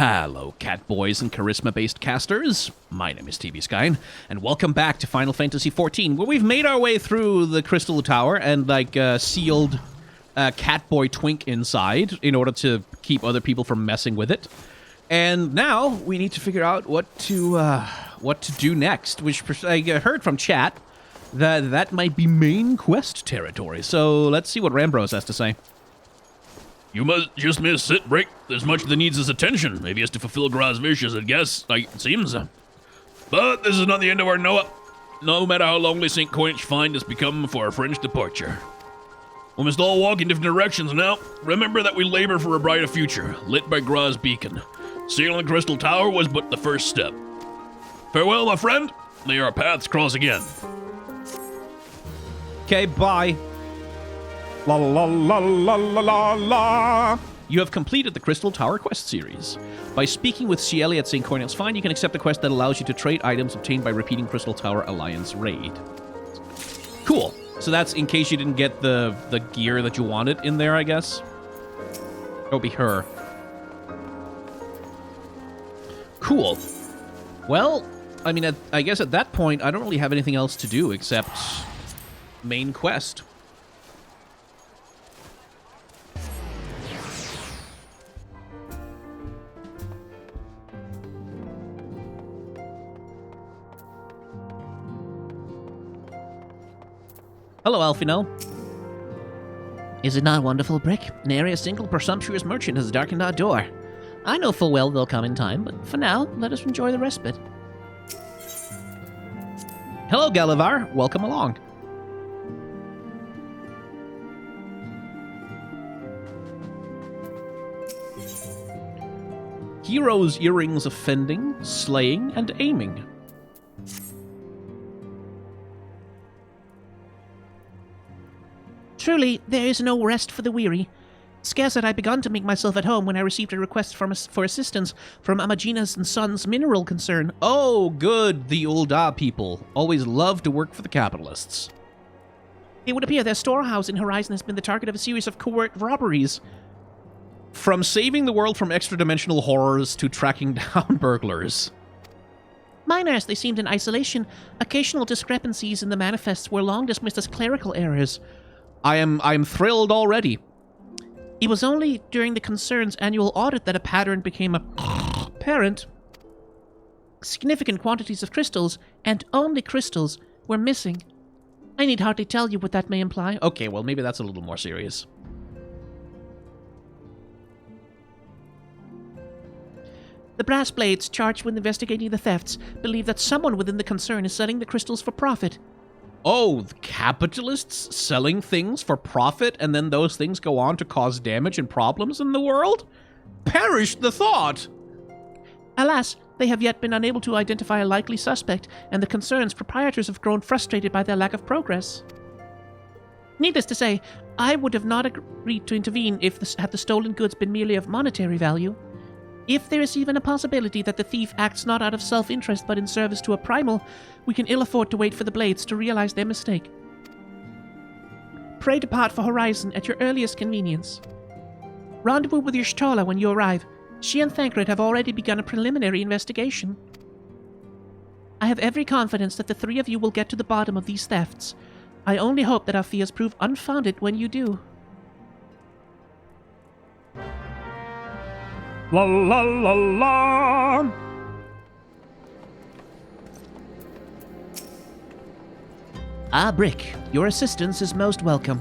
Hello, cat boys and charisma-based casters. My name is TV Skyn, and welcome back to Final Fantasy XIV, where we've made our way through the Crystal Tower and, sealed Catboy Twink inside in order to keep other people from messing with it. And now we need to figure out what to do next, which I heard from chat that might be main quest territory. So let's see what Rambros has to say. You must just miss sit break. There's much that needs his attention. Maybe he has to fulfill Graz's wishes, I guess, like it seems. But this is not the end of our Noah. No matter how lonely St. Coinch find has become for our French departure. We must all walk in different directions now. Remember that we labor for a brighter future, lit by Graz's beacon. Sealing the Crystal Tower was but the first step. Farewell, my friend. May our paths cross again. Okay, bye. La la la la la la la. You have completed the Crystal Tower quest series. By speaking with Cieli at St. Cornelius Fine, you can accept a quest that allows you to trade items obtained by repeating Crystal Tower Alliance raid. Cool. So that's in case you didn't get the gear that you wanted in there, I guess. It'll be her. Cool. Well, I mean, I guess at that point, I don't really have anything else to do except main quest. Hello, Alfino. Is it not wonderful, Brick? Nary a single presumptuous merchant has darkened our door. I know full well they'll come in time, but for now, let us enjoy the respite. Hello, Galavar. Welcome along. Heroes' earrings of fending, slaying, and aiming. Truly, there is no rest for the weary. Scarce had I begun to make myself at home when I received a request for assistance from Amagina's and Sons mineral concern. Oh, good. The Ul'dah people always love to work for the capitalists. It would appear their storehouse in Horizon has been the target of a series of covert robberies. From saving the world from extra-dimensional horrors to tracking down burglars. Minor as they seemed in isolation, occasional discrepancies in the manifests were long dismissed as clerical errors. I am thrilled already. It was only during the concern's annual audit that a pattern became apparent. Significant quantities of crystals, and only crystals, were missing. I need hardly tell you what that may imply. Okay, well, maybe that's a little more serious. The brass blades charged with investigating the thefts believe that someone within the concern is selling the crystals for profit. Oh, the capitalists selling things for profit, and then those things go on to cause damage and problems in the world? Perish the thought! Alas, they have yet been unable to identify a likely suspect, and the concern's proprietors have grown frustrated by their lack of progress. Needless to say, I would have not agreed to intervene had the stolen goods been merely of monetary value. If there is even a possibility that the thief acts not out of self-interest but in service to a primal, we can ill afford to wait for the blades to realize their mistake. Pray depart for Horizon at your earliest convenience. Rendezvous with Y'shtola when you arrive. She and Thancred have already begun a preliminary investigation. I have every confidence that the three of you will get to the bottom of these thefts. I only hope that our fears prove unfounded when you do. La la la la! Ah, Brick, your assistance is most welcome.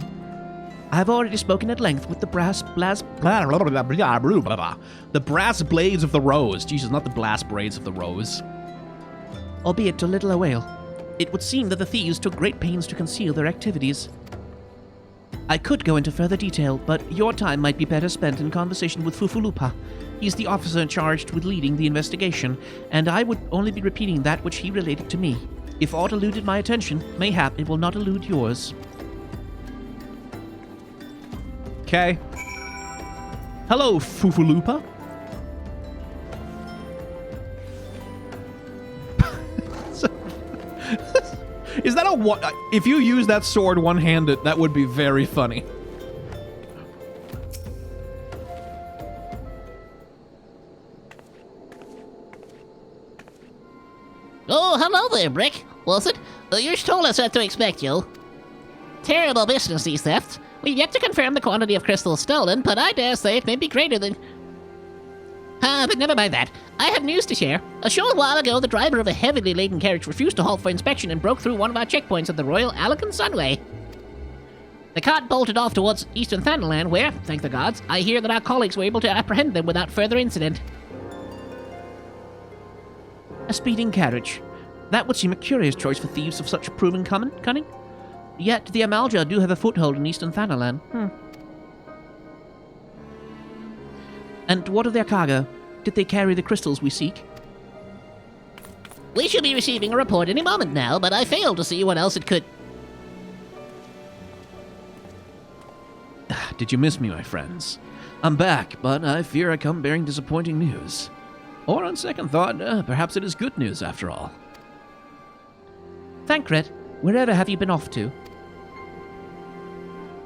I have already spoken at length with the brass blades of the rose. Jesus, not the blast braids of the rose. Albeit to little avail. It would seem that the thieves took great pains to conceal their activities. I could go into further detail, but your time might be better spent in conversation with Fufulupa. He's the officer charged with leading the investigation, and I would only be repeating that which he related to me. If aught eluded my attention, mayhap it will not elude yours. Okay. Hello, Fufulupa. Is that a one? If you use that sword one-handed, that would be very funny. Oh, hello there, Brick. Was it? You told us not to expect you. Terrible business, these thefts. We've yet to confirm the quantity of crystals stolen, but I dare say it may be greater than... but never mind that. I have news to share. A short while ago, the driver of a heavily laden carriage refused to halt for inspection and broke through one of our checkpoints at the Royal Alakan Sunway. The cart bolted off towards Eastern Thanalan, where, thank the gods, I hear that our colleagues were able to apprehend them without further incident. A speeding carriage. That would seem a curious choice for thieves of such proven cunning. Yet the Amalja do have a foothold in Eastern Thanalan. And what of their cargo? Did they carry the crystals we seek? We should be receiving a report any moment now, but I fail to see what else it could... Did you miss me, my friends? I'm back, but I fear I come bearing disappointing news. Or on second thought, perhaps it is good news after all. Thancred, wherever have you been off to?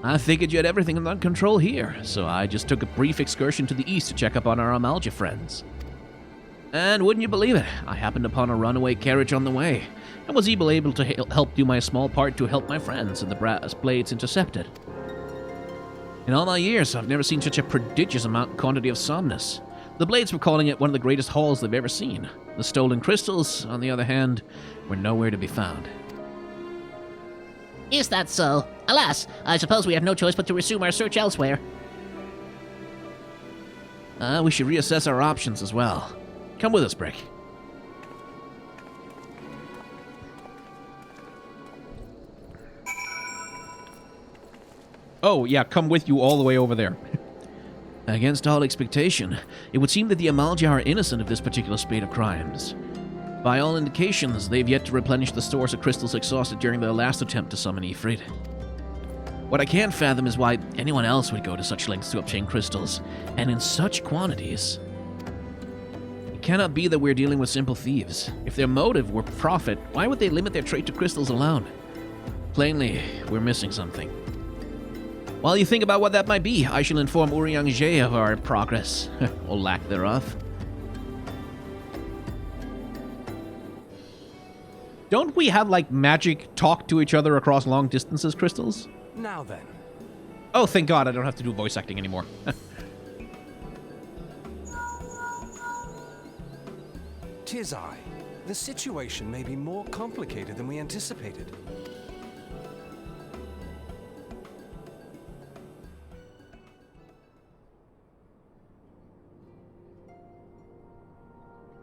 I figured you had everything under control here, so I just took a brief excursion to the east to check up on our Amalja friends. And wouldn't you believe it, I happened upon a runaway carriage on the way, and was able to help do my small part to help my friends and the brass blades intercepted. In all my years, I've never seen such a prodigious quantity of somnus. The blades were calling it one of the greatest hauls they've ever seen. The stolen crystals, on the other hand, were nowhere to be found. Is that so? Alas, I suppose we have no choice but to resume our search elsewhere. We should reassess our options as well. Come with us, Brick. Oh, yeah, come with you all the way over there. Against all expectation, it would seem that the Amalja are innocent of this particular spate of crimes. By all indications, they've yet to replenish the stores of crystals exhausted during their last attempt to summon Ifrit. What I can't fathom is why anyone else would go to such lengths to obtain crystals, and in such quantities. It cannot be that we're dealing with simple thieves. If their motive were profit, why would they limit their trade to crystals alone? Plainly, we're missing something. While you think about what that might be, I shall inform Urianger of our progress, or lack thereof. Don't we have, like, magic talk to each other across long distances, crystals? Now then. Oh, thank God, I don't have to do voice acting anymore. Tis I. The situation may be more complicated than we anticipated.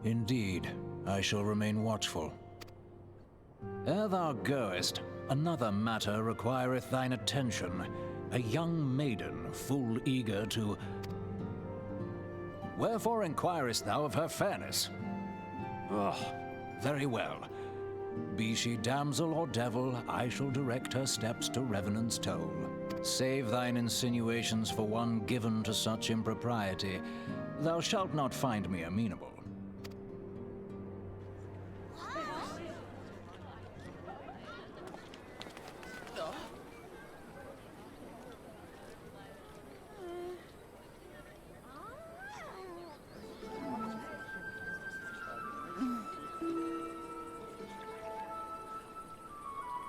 Indeed, I shall remain watchful. Ere thou goest, another matter requireth thine attention. A young maiden, full eager to... Wherefore inquirest thou of her fairness? Very well. Be she damsel or devil, I shall direct her steps to Revenant's toll. Save thine insinuations for one given to such impropriety. Thou shalt not find me amenable.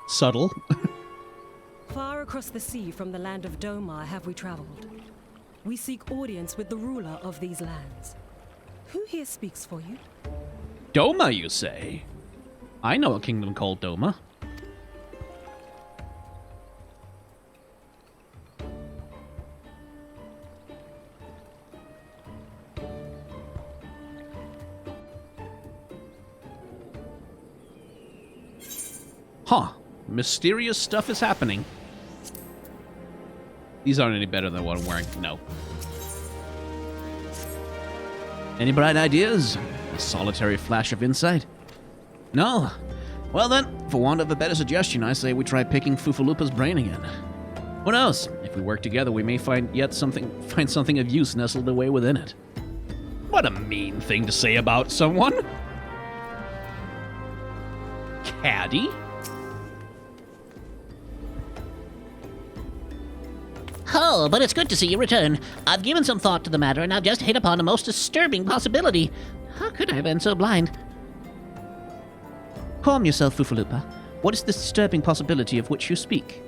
Subtle. Far across the sea from the land of Doman have we traveled. We seek audience with the ruler of these lands. Who here speaks for you? Doma, you say? I know a kingdom called Doma. Huh. Mysterious stuff is happening. These aren't any better than what I'm wearing. No. Any bright ideas? A solitary flash of insight? No? Well then, for want of a better suggestion, I say we try picking Fufalupa's brain again. Who knows? If we work together, we may find something of use nestled away within it. What a mean thing to say about someone. Caddy? Oh, but it's good to see you return. I've given some thought to the matter, and I've just hit upon a most disturbing possibility. How could I have been so blind? Calm yourself, Fufalupa. What is this disturbing possibility of which you speak?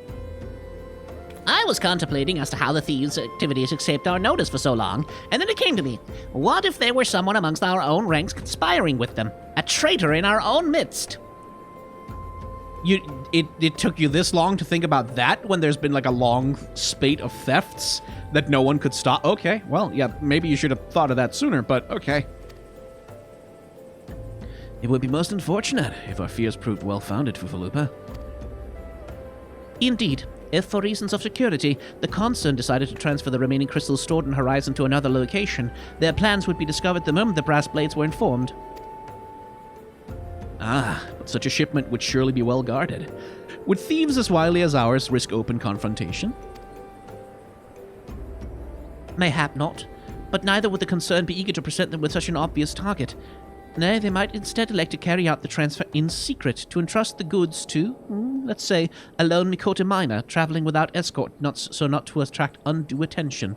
I was contemplating as to how the thieves' activities escaped our notice for so long, and then it came to me. What if there were someone amongst our own ranks conspiring with them? A traitor in our own midst? It took you this long to think about that when there's been like a long spate of thefts that no one could stop? Okay, well, yeah, maybe you should have thought of that sooner, but okay. It would be most unfortunate if our fears proved well-founded, Fufalupa. Indeed. If for reasons of security, the Concern decided to transfer the remaining crystals stored in Horizon to another location, their plans would be discovered the moment the Brass Blades were informed. Ah, but such a shipment would surely be well guarded. Would thieves as wily as ours risk open confrontation? Mayhap not, but neither would the Concern be eager to present them with such an obvious target. Nay, they might instead elect to carry out the transfer in secret to entrust the goods to, let's say, a lone Mikota miner traveling without escort, not to attract undue attention.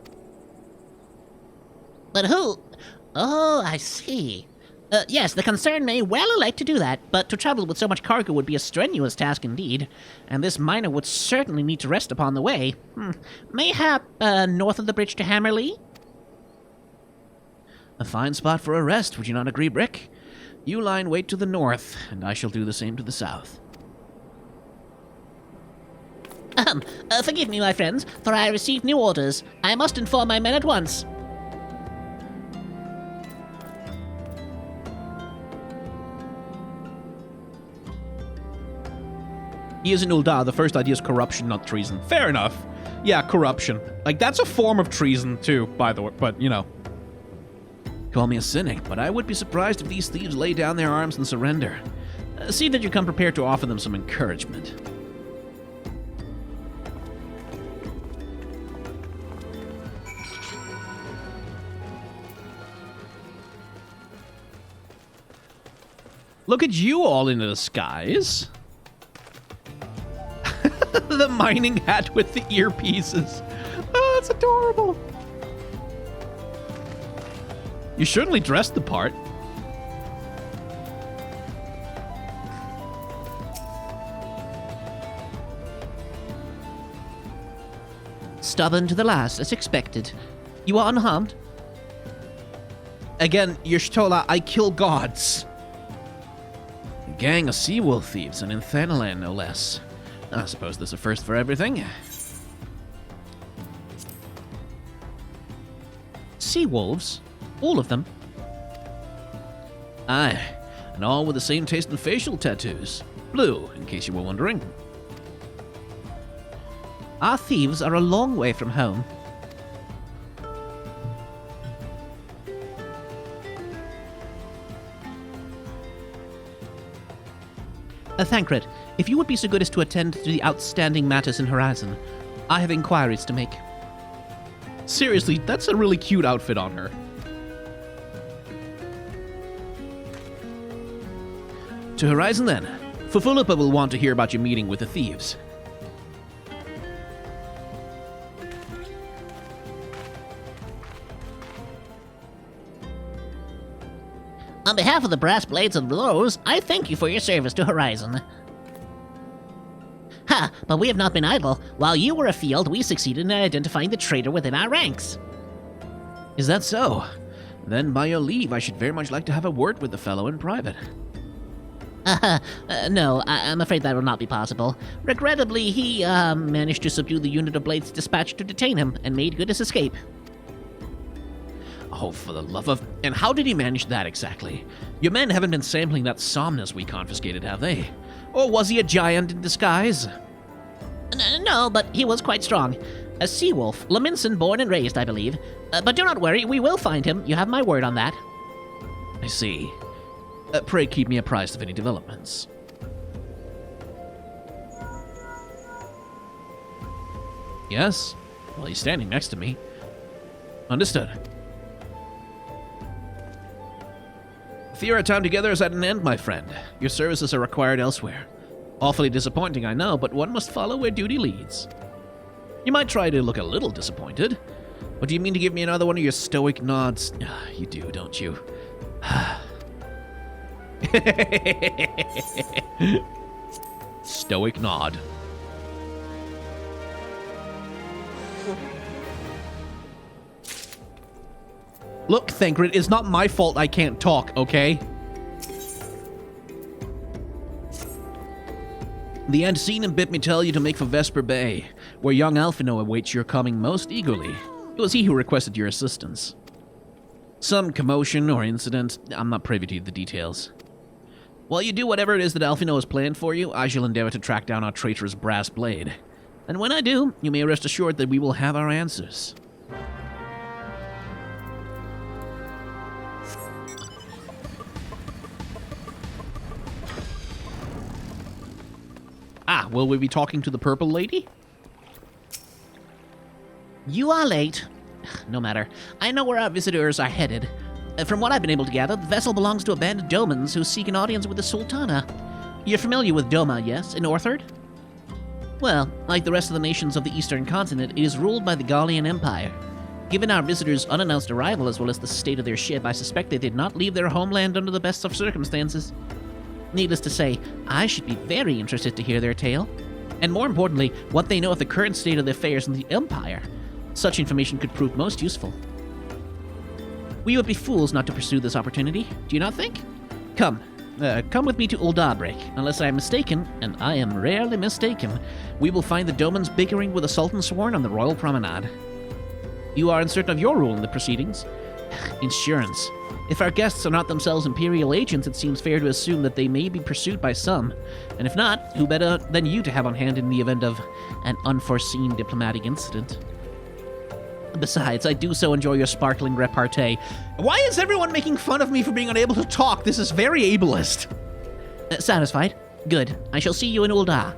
But who? Oh, I see. Yes, the Concern may well elect to do that, but to travel with so much cargo would be a strenuous task indeed, and this miner would certainly need to rest upon the way. Mayhap north of the bridge to Hammerley? A fine spot for a rest, would you not agree, Brick? You lie in wait to the north, and I shall do the same to the south. Forgive me, my friends, for I received new orders. I must inform my men at once. He is in Ul'dah. The first idea is corruption, not treason. Fair enough. Yeah, corruption. Like, that's a form of treason, too, by the way, but, you know. Call me a cynic, but I would be surprised if these thieves lay down their arms and surrender. See that you come prepared to offer them some encouragement. Look at you all in the disguise. The mining hat with the earpieces. Oh, that's adorable. You certainly dressed the part. Stubborn to the last, as expected. You are unharmed? Again, Y'shtola, I kill gods. A gang of sea-wolf thieves and in Thanalan, no less. I suppose there's a first for everything. Sea-wolves? All of them? Aye, and all with the same taste in facial tattoos. Blue, in case you were wondering. Our thieves are a long way from home. Thancred, if you would be so good as to attend to the outstanding matters in Horizon, I have inquiries to make. Seriously, that's a really cute outfit on her. To Horizon, then. Fufalupa will want to hear about your meeting with the thieves. On behalf of the Brass Blades and Rose, I thank you for your service to Horizon. Ha! But we have not been idle. While you were afield, we succeeded in identifying the traitor within our ranks. Is that so? Then, by your leave, I should very much like to have a word with the fellow in private. No, I'm afraid that will not be possible. Regrettably, he, managed to subdue the unit of Blades dispatched to detain him, and made good his escape. Oh, for the love of... And how did he manage that exactly? Your men haven't been sampling that Somnus we confiscated, have they? Or was he a giant in disguise? No, but he was quite strong. A sea-wolf, Laminson born and raised, I believe. But do not worry, we will find him. You have my word on that. I see. Pray keep me apprised of any developments. Yes? Well, he's standing next to me. Understood. Fear our time together is at an end, my friend. Your services are required elsewhere. Awfully disappointing, I know, but one must follow where duty leads. You might try to look a little disappointed. But do you mean to give me another one of your stoic nods? You do, don't you? Stoic nod. Look, Thancred, it's not my fault I can't talk, okay? The Antecedent bid me tell you to make for Vesper Bay, where young Alphino awaits your coming most eagerly. It was he who requested your assistance. Some commotion or incident, I'm not privy to the details. While you do whatever it is that Alphino has planned for you, I shall endeavor to track down our traitor's brass blade. And when I do, you may rest assured that we will have our answers. Ah, will we be talking to the purple lady? You are late. No matter. I know where our visitors are headed. From what I've been able to gather, the vessel belongs to a band of Domans who seek an audience with the Sultana. You're familiar with Doma, yes, in Orthard? Well, like the rest of the nations of the Eastern Continent, it is ruled by the Gallian Empire. Given our visitors' unannounced arrival as well as the state of their ship, I suspect they did not leave their homeland under the best of circumstances. Needless to say, I should be very interested to hear their tale. And more importantly, what they know of the current state of the affairs in the Empire. Such information could prove most useful. We would be fools not to pursue this opportunity, do you not think? Come with me to Ul'dah. Unless I am mistaken, and I am rarely mistaken, we will find the Domans bickering with the Sultan Sworn on the Royal Promenade. You are uncertain of your role in the proceedings? Insurance. If our guests are not themselves Imperial agents, it seems fair to assume that they may be pursued by some. And if not, who better than you to have on hand in the event of an unforeseen diplomatic incident? Besides, I do so enjoy your sparkling repartee. Why is everyone making fun of me for being unable to talk? This is very ableist. Satisfied? Good. I shall see you in Ul'dah.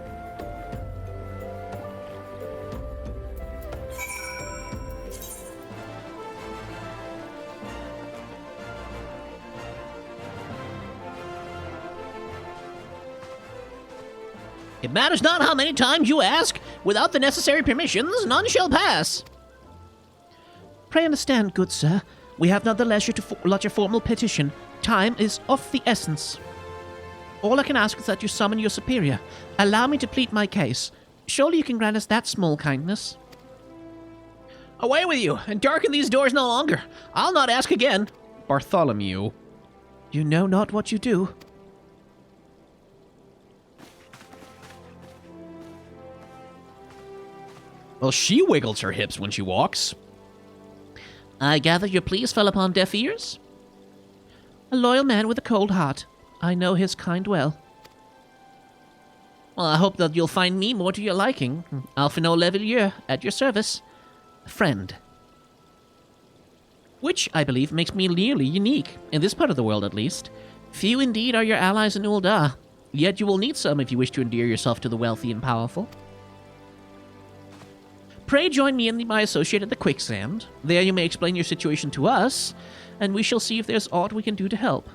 It matters not how many times you ask. Without the necessary permissions, none shall pass. Pray understand, good sir. We have not the leisure to lodge a formal petition. Time is of the essence. All I can ask is that you summon your superior. Allow me to plead my case. Surely you can grant us that small kindness. Away with you, and darken these doors no longer. I'll not ask again. Bartholomew. You know not what you do. Well, she wiggles her hips when she walks. I gather your pleas fell upon deaf ears? A loyal man with a cold heart. I know his kind well. Well, I hope that you'll find me more to your liking. Alphino Levelier, at your service. Friend. Which, I believe, makes me nearly unique, in this part of the world at least. Few indeed are your allies in Ul'dah, yet you will need some if you wish to endear yourself to the wealthy and powerful. Pray join me and my associate at the Quicksand. There you may explain your situation to us, and we shall see if there's aught we can do to help.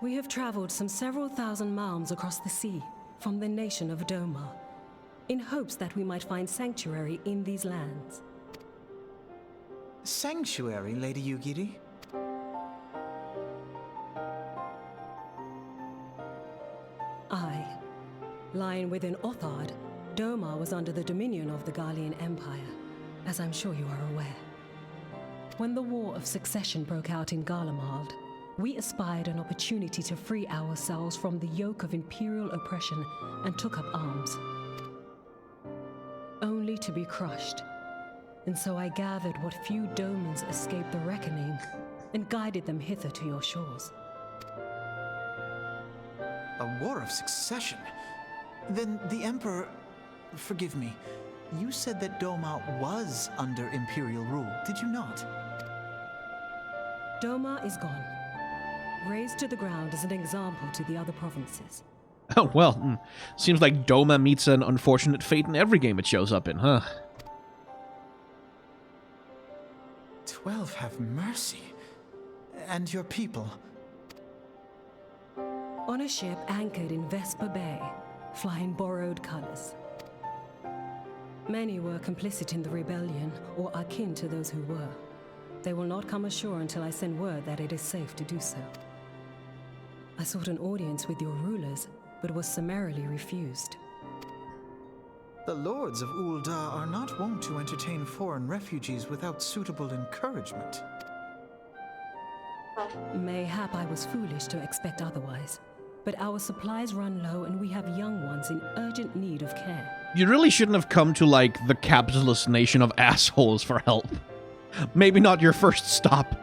We have traveled some several thousand miles across the sea from the nation of Doma, in hopes that we might find sanctuary in these lands. Sanctuary, Lady Yugiri? Aye. Lying within Orthard, Doma was under the dominion of the Gallian Empire, as I'm sure you are aware. When the War of Succession broke out in Garlemald, we espied an opportunity to free ourselves from the yoke of imperial oppression and took up arms. Only to be crushed. And so I gathered what few Domans escaped the reckoning and guided them hither to your shores. A war of succession? Then the Emperor... Forgive me. You said that Doma was under Imperial rule, did you not? Doma is gone. Razed to the ground as an example to the other provinces. Oh, well, seems like Doma meets an unfortunate fate in every game it shows up in, huh? 12 have mercy. And your people? On a ship anchored in Vesper Bay, flying borrowed colors. Many were complicit in the rebellion, or akin to those who were. They will not come ashore until I send word that it is safe to do so. I sought an audience with your rulers, but was summarily refused. The lords of Ul'dah are not wont to entertain foreign refugees without suitable encouragement. Mayhap I was foolish to expect otherwise, but our supplies run low and we have young ones in urgent need of care. You really shouldn't have come to, like, the capitalist nation of assholes for help. Maybe not your first stop.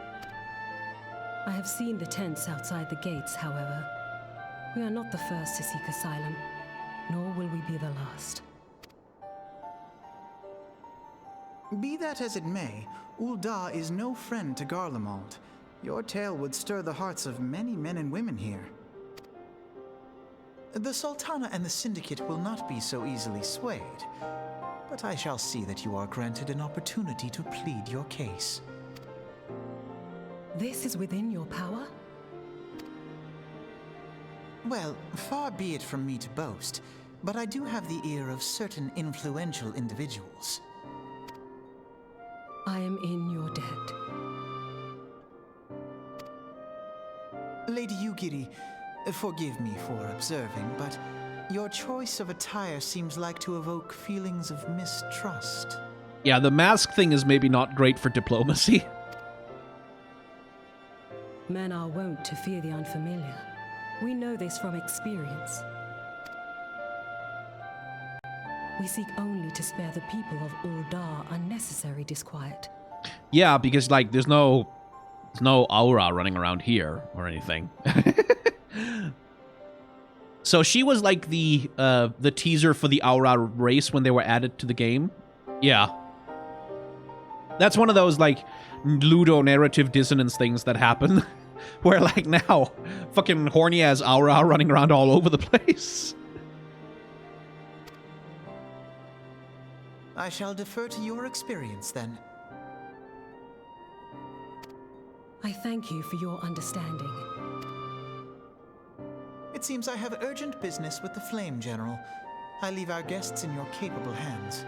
I have seen the tents outside the gates, however. We are not the first to seek asylum, nor will we be the last. Be that as it may, Ul'dah is no friend to Garlemald. Your tale would stir the hearts of many men and women here. The Sultana and the Syndicate will not be so easily swayed, but I shall see that you are granted an opportunity to plead your case. This is within your power? Well, far be it from me to boast, but I do have the ear of certain influential individuals. I am in your debt. Lady Yugiri, forgive me for observing, but your choice of attire seems like to evoke feelings of mistrust. Yeah, the mask thing is maybe not great for diplomacy. Men are wont to fear the unfamiliar. We know this from experience. We seek only to spare the people of Ul'dah unnecessary disquiet. Yeah, because, like, there's no aura running around here or anything. So she was like the teaser for the aura race when they were added to the game. Yeah. That's one of those, like, ludo-narrative dissonance things that happen. Where, like, now, fucking horny-ass aura running around all over the place. I shall defer to your experience, then. I thank you for your understanding. It seems I have urgent business with the Flame General. I leave our guests in your capable hands.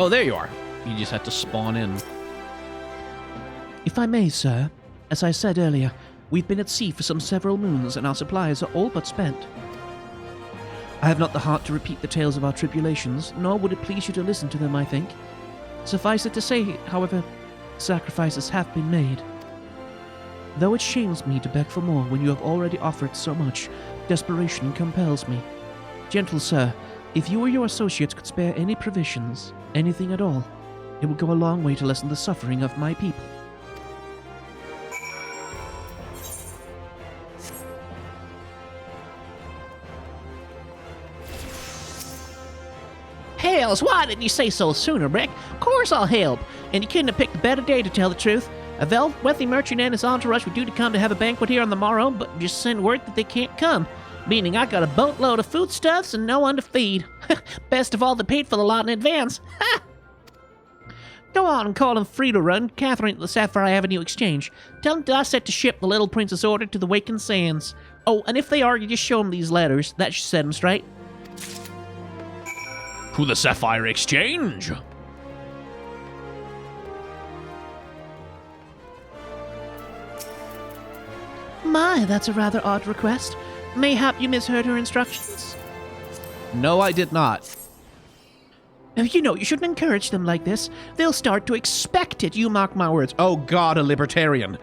Oh, there you are. You just had to spawn in. If I may, sir, as I said earlier, we've been at sea for some several moons and our supplies are all but spent. I have not the heart to repeat the tales of our tribulations, nor would it please you to listen to them, I think. Suffice it to say, however, sacrifices have been made. Though it shames me to beg for more when you have already offered so much, desperation compels me. Gentle sir, if you or your associates could spare any provisions, anything at all, it would go a long way to lessen the suffering of my people. Hells, why didn't you say so sooner, Brick? Of course I'll help. And you couldn't have picked a better day to tell the truth. A wealthy merchant and his entourage were due to come to have a banquet here on the morrow, but just send word that they can't come. Meaning I got a boatload of foodstuffs and no one to feed. Best of all, they paid for the lot in advance. Ha! Go on and call them free to run, Catherine at the Sapphire Avenue Exchange. Tell them that I set to ship the little princess order to the Wakened Sands. Oh, and if they argue, just show them these letters. That should set them straight. To the Sapphire Exchange. My, that's a rather odd request. Mayhap you misheard her instructions? No, I did not. You know, you shouldn't encourage them like this. They'll start to expect it, you mark my words. Oh god, a libertarian.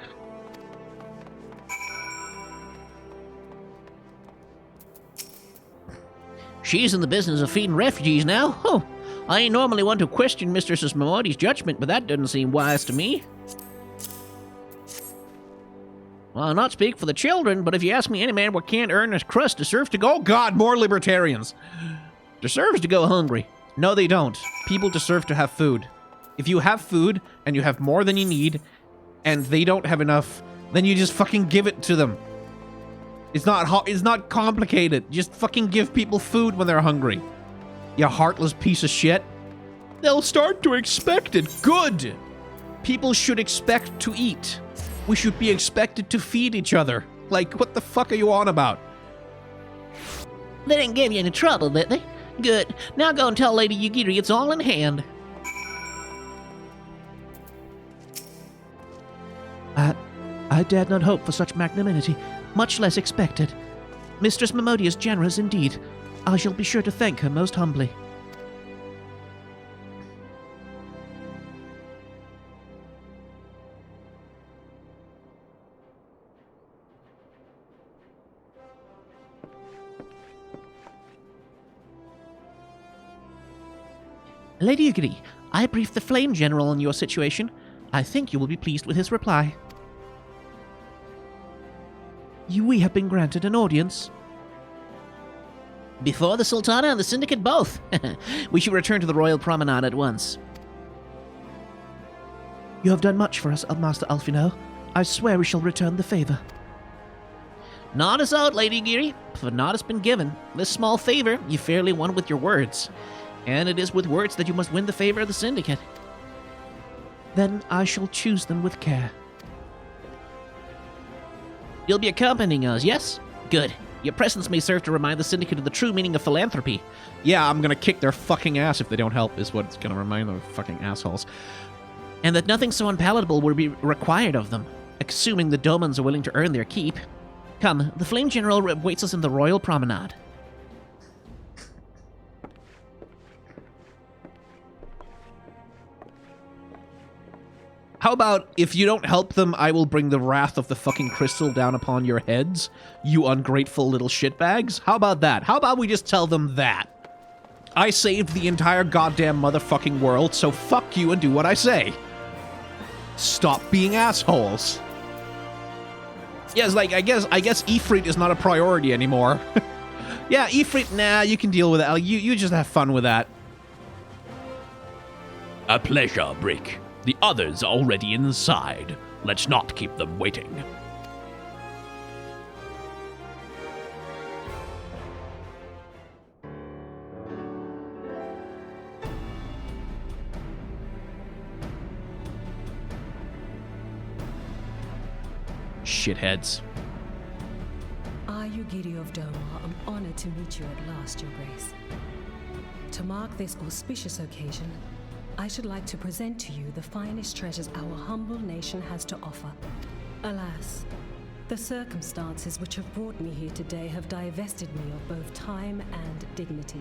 She's in the business of feeding refugees now. Oh, I ain't normally one to question Mistress Mamodi's judgment, but that doesn't seem wise to me. Well, I'll not speak for the children, but if you ask me, any man what can't earn his crust deserves to go... Oh god, more libertarians. Deserves to go hungry. No, they don't. People deserve to have food. If you have food and you have more than you need, and they don't have enough, then you just fucking give it to them. It's not complicated. Just fucking give people food when they're hungry. You heartless piece of shit. They'll start to expect it. Good. People should expect to eat. We should be expected to feed each other. Like, what the fuck are you on about? They didn't give you any trouble, did they? Good. Now go and tell Lady Yugiri it's all in hand. I dared not hope for such magnanimity, much less expected. Mistress Momodi is generous indeed. I shall be sure to thank her most humbly. Lady Yugiri, I briefed the Flame General on your situation. I think you will be pleased with his reply. We have been granted an audience. Before the Sultana and the Syndicate both. We should return to the Royal Promenade at once. You have done much for us, Master Alfino. I swear we shall return the favor. Not as out, Lady Yugiri, for naught has been given. This small favor you fairly won with your words. And it is with words that you must win the favor of the Syndicate. Then I shall choose them with care. You'll be accompanying us, yes? Good. Your presence may serve to remind the Syndicate of the true meaning of philanthropy. Yeah, I'm gonna kick their fucking ass if they don't help, is what it's gonna remind them of, fucking assholes. And that nothing so unpalatable will be required of them, assuming the Domans are willing to earn their keep. Come, the Flame General awaits us in the Royal Promenade. How about, if you don't help them, I will bring the wrath of the fucking crystal down upon your heads, you ungrateful little shitbags? How about that? How about we just tell them that? I saved the entire goddamn motherfucking world, so fuck you and do what I say. Stop being assholes. Yes, like, I guess Ifrit is not a priority anymore. Yeah, Ifrit, nah, you can deal with it. You just have fun with that. A pleasure, Brick. The others are already inside. Let's not keep them waiting. Shitheads. I, Yugiri of Doman, am honored to meet you at last, Your Grace. To mark this auspicious occasion, I should like to present to you the finest treasures our humble nation has to offer. Alas, the circumstances which have brought me here today have divested me of both time and dignity.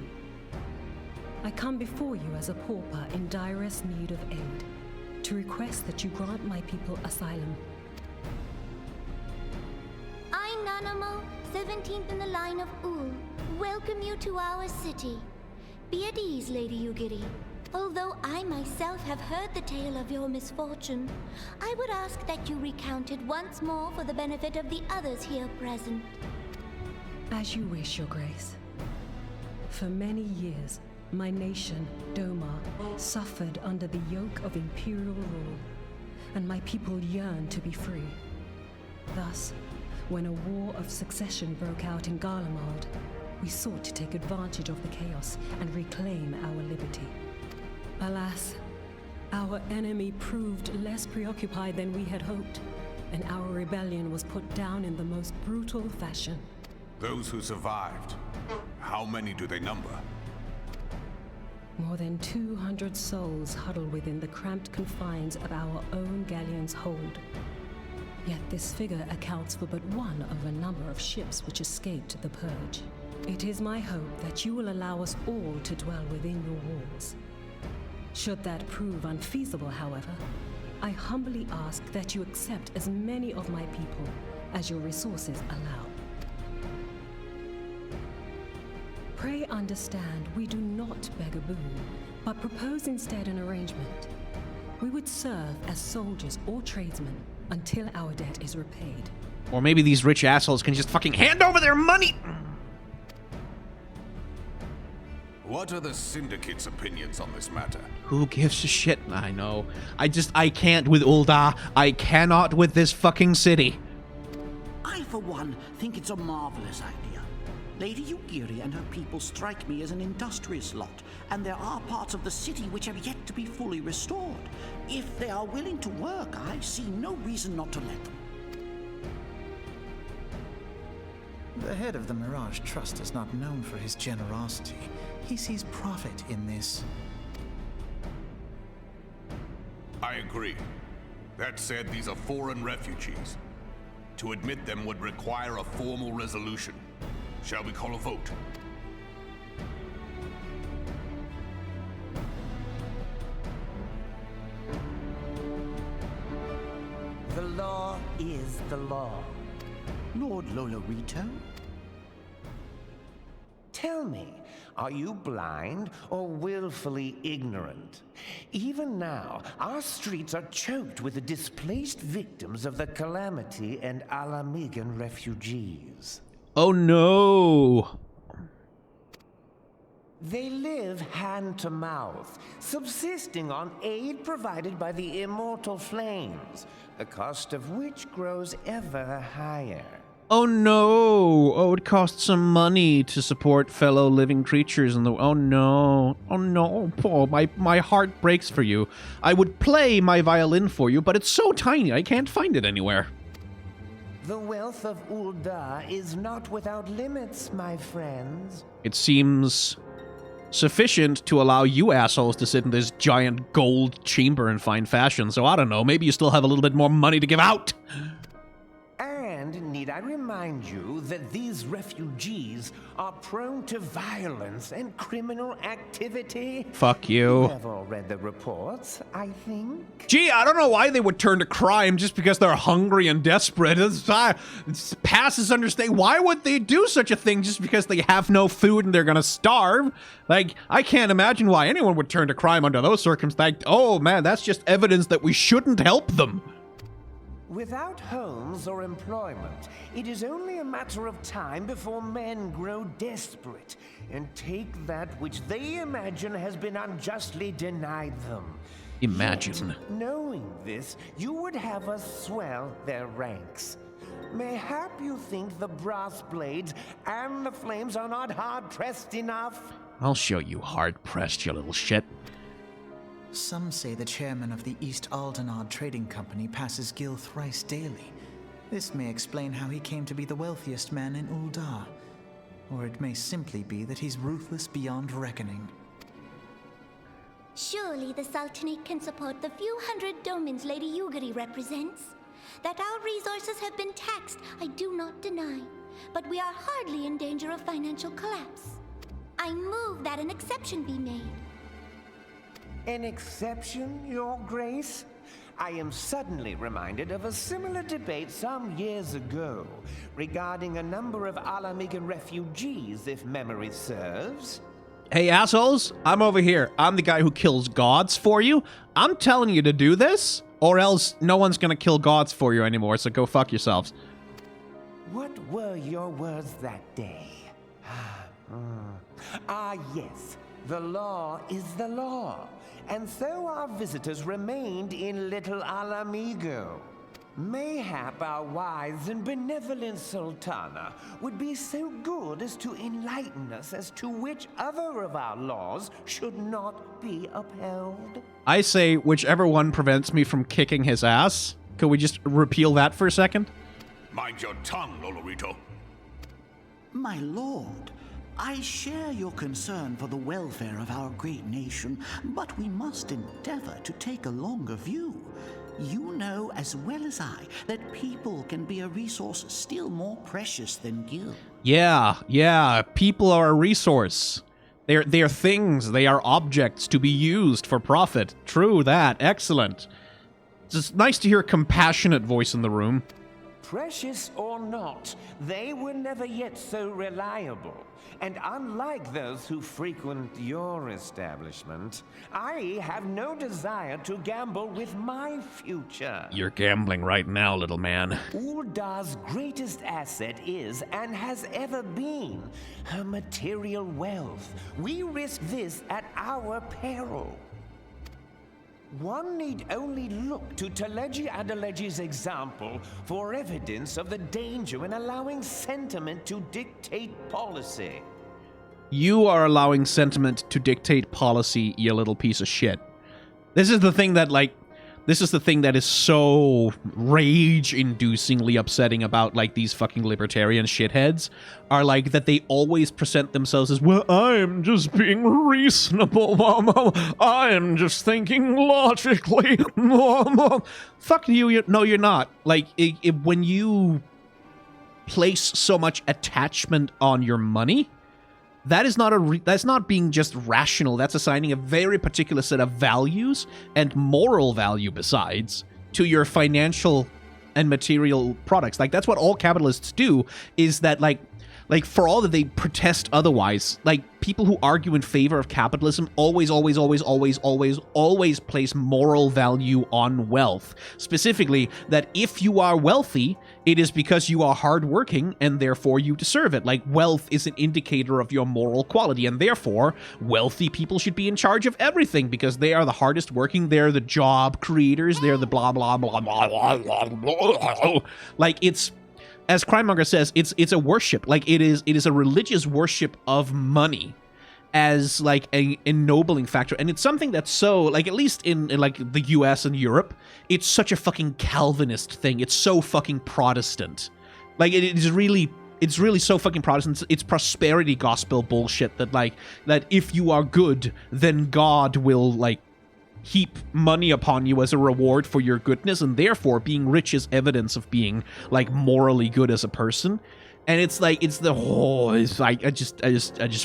I come before you as a pauper in direst need of aid, to request that you grant my people asylum. I, Nanamo, 17th in the line of Ul, welcome you to our city. Be at ease, Lady Yugiri. Although I myself have heard the tale of your misfortune, I would ask that you recount it once more for the benefit of the others here present. As you wish, Your Grace. For many years, my nation, Doman, suffered under the yoke of imperial rule, and my people yearned to be free. Thus, when a war of succession broke out in Garlemald, we sought to take advantage of the chaos and reclaim our liberty. Alas, our enemy proved less preoccupied than we had hoped, and our rebellion was put down in the most brutal fashion. Those who survived, how many do they number? More than 200 souls huddle within the cramped confines of our own galleon's hold. Yet this figure accounts for but one of a number of ships which escaped the purge. It is my hope that you will allow us all to dwell within your walls. Should that prove unfeasible, however, I humbly ask that you accept as many of my people as your resources allow. Pray understand, we do not beg a boon, but propose instead an arrangement. We would serve as soldiers or tradesmen until our debt is repaid. Or maybe these rich assholes can just fucking hand over their money. What are the Syndicate's opinions on this matter? Who gives a shit? I know. I can't with Ul'dah. I cannot with this fucking city. I, for one, think it's a marvelous idea. Lady Ugiri and her people strike me as an industrious lot, and there are parts of the city which have yet to be fully restored. If they are willing to work, I see no reason not to let them. The head of the Mirage Trust is not known for his generosity. He sees profit in this. I agree. That said, these are foreign refugees. To admit them would require a formal resolution. Shall we call a vote? The law is the law. Lord Lolorito? Tell me, are you blind or willfully ignorant? Even now, our streets are choked with the displaced victims of the Calamity and Alamigan refugees. Oh no! They live hand to mouth, subsisting on aid provided by the immortal flames, the cost of which grows ever higher. Oh no! Oh, it costs some money to support fellow living creatures in the... Oh no. Oh no, Paul, my heart breaks for you. I would play my violin for you, but it's so tiny I can't find it anywhere. The wealth of Ul'dah is not without limits, my friends. It seems sufficient to allow you assholes to sit in this giant gold chamber in fine fashion, so I don't know, maybe you still have a little bit more money to give out. And need I remind you that these refugees are prone to violence and criminal activity? Fuck you. You have all read the reports, I think. Gee, I don't know why they would turn to crime just because they're hungry and desperate. It passes understanding. Why would they do such a thing just because they have no food and they're gonna starve? Like, I can't imagine why anyone would turn to crime under those circumstances. Oh man, that's just evidence that we shouldn't help them. Without homes or employment, it is only a matter of time before men grow desperate and take that which they imagine has been unjustly denied them. Imagine. Yet, knowing this, you would have us swell their ranks. Mayhap you think the brass blades and the flames are not hard-pressed enough? I'll show you hard-pressed, you little shit. Some say the chairman of the East Aldenard Trading Company passes Gil thrice daily. This may explain how he came to be the wealthiest man in Ul'dah. Or it may simply be that he's ruthless beyond reckoning. Surely the Sultanate can support the few hundred domans Lady Ugiri represents. That our resources have been taxed, I do not deny. But we are hardly in danger of financial collapse. I move that an exception be made. An exception, Your Grace? I am suddenly reminded of a similar debate some years ago regarding a number of Alamigan refugees, if memory serves. Hey, assholes, I'm over here. I'm the guy who kills gods for you. I'm telling you to do this, or else no one's gonna kill gods for you anymore, so go fuck yourselves. What were your words that day? Yes. The law is the law. And so our visitors remained in Little Alamigo. Mayhap our wise and benevolent Sultana would be so good as to enlighten us as to which other of our laws should not be upheld. I say whichever one prevents me from kicking his ass. Could we just repeal that for a second? Mind your tongue, Lolorito. My lord, I share your concern for the welfare of our great nation, but we must endeavor to take a longer view. You know as well as I that people can be a resource still more precious than gil. Yeah, people are a resource. They're things, they are objects to be used for profit. True that, excellent. It's just nice to hear a compassionate voice in the room. Precious or not, they were never yet so reliable. And unlike those who frequent your establishment, I have no desire to gamble with my future. You're gambling right now, little man. Ul'dah's greatest asset is, and has ever been, her material wealth. We risk this at our peril. One need only look to Teleji Adeleji's example for evidence of the danger in allowing sentiment to dictate policy. You are allowing sentiment to dictate policy, you little piece of shit. This is the thing that, is so rage-inducingly upsetting about, these fucking libertarian shitheads, are, that they always present themselves as, well, I'm just being reasonable, I'm just thinking logically, Fuck you, no, you're not. When you place so much attachment on your money, that is that's not being just rational. That's assigning a very particular set of values and moral value besides to your financial and material products. That's what all capitalists do, is that for all that they protest otherwise, people who argue in favor of capitalism always place moral value on wealth. Specifically, that if you are wealthy, it is because you are hardworking and therefore you deserve it. Wealth is an indicator of your moral quality, and therefore wealthy people should be in charge of everything because they are the hardest working, they're the job creators, they're the blah blah blah blah blah blah. It's, as Crimemonger says, it's a worship. It is a religious worship of money as a ennobling factor. And it's something that's so, at least in the US and Europe, it's such a fucking Calvinist thing. It's so fucking Protestant. It's really so fucking Protestant. It's prosperity gospel bullshit that if you are good, then God will heap money upon you as a reward for your goodness, and therefore being rich is evidence of being morally good as a person. And I just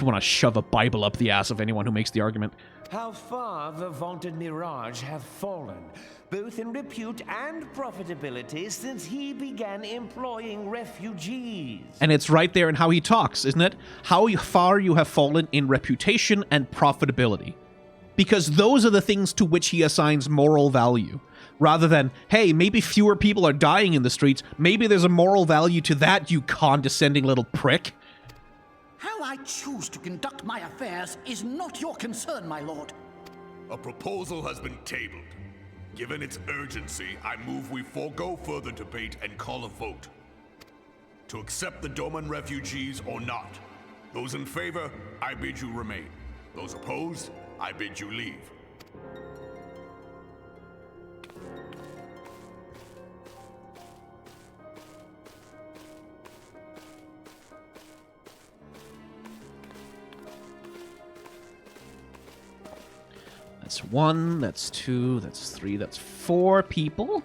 want to shove a Bible up the ass of anyone who makes the argument. How far the vaunted Mirage have fallen, both in repute and profitability, since he began employing refugees. And it's right there in how he talks, isn't it? How far you have fallen in reputation and profitability. Because those are the things to which he assigns moral value. Rather than, hey, maybe fewer people are dying in the streets. Maybe there's a moral value to that, you condescending little prick. How I choose to conduct my affairs is not your concern, my lord. A proposal has been tabled. Given its urgency, I move we forego further debate and call a vote. To accept the Doman refugees or not. Those in favor, I bid you remain. Those opposed, I bid you leave. That's 1, that's 2, that's 3, that's 4 people.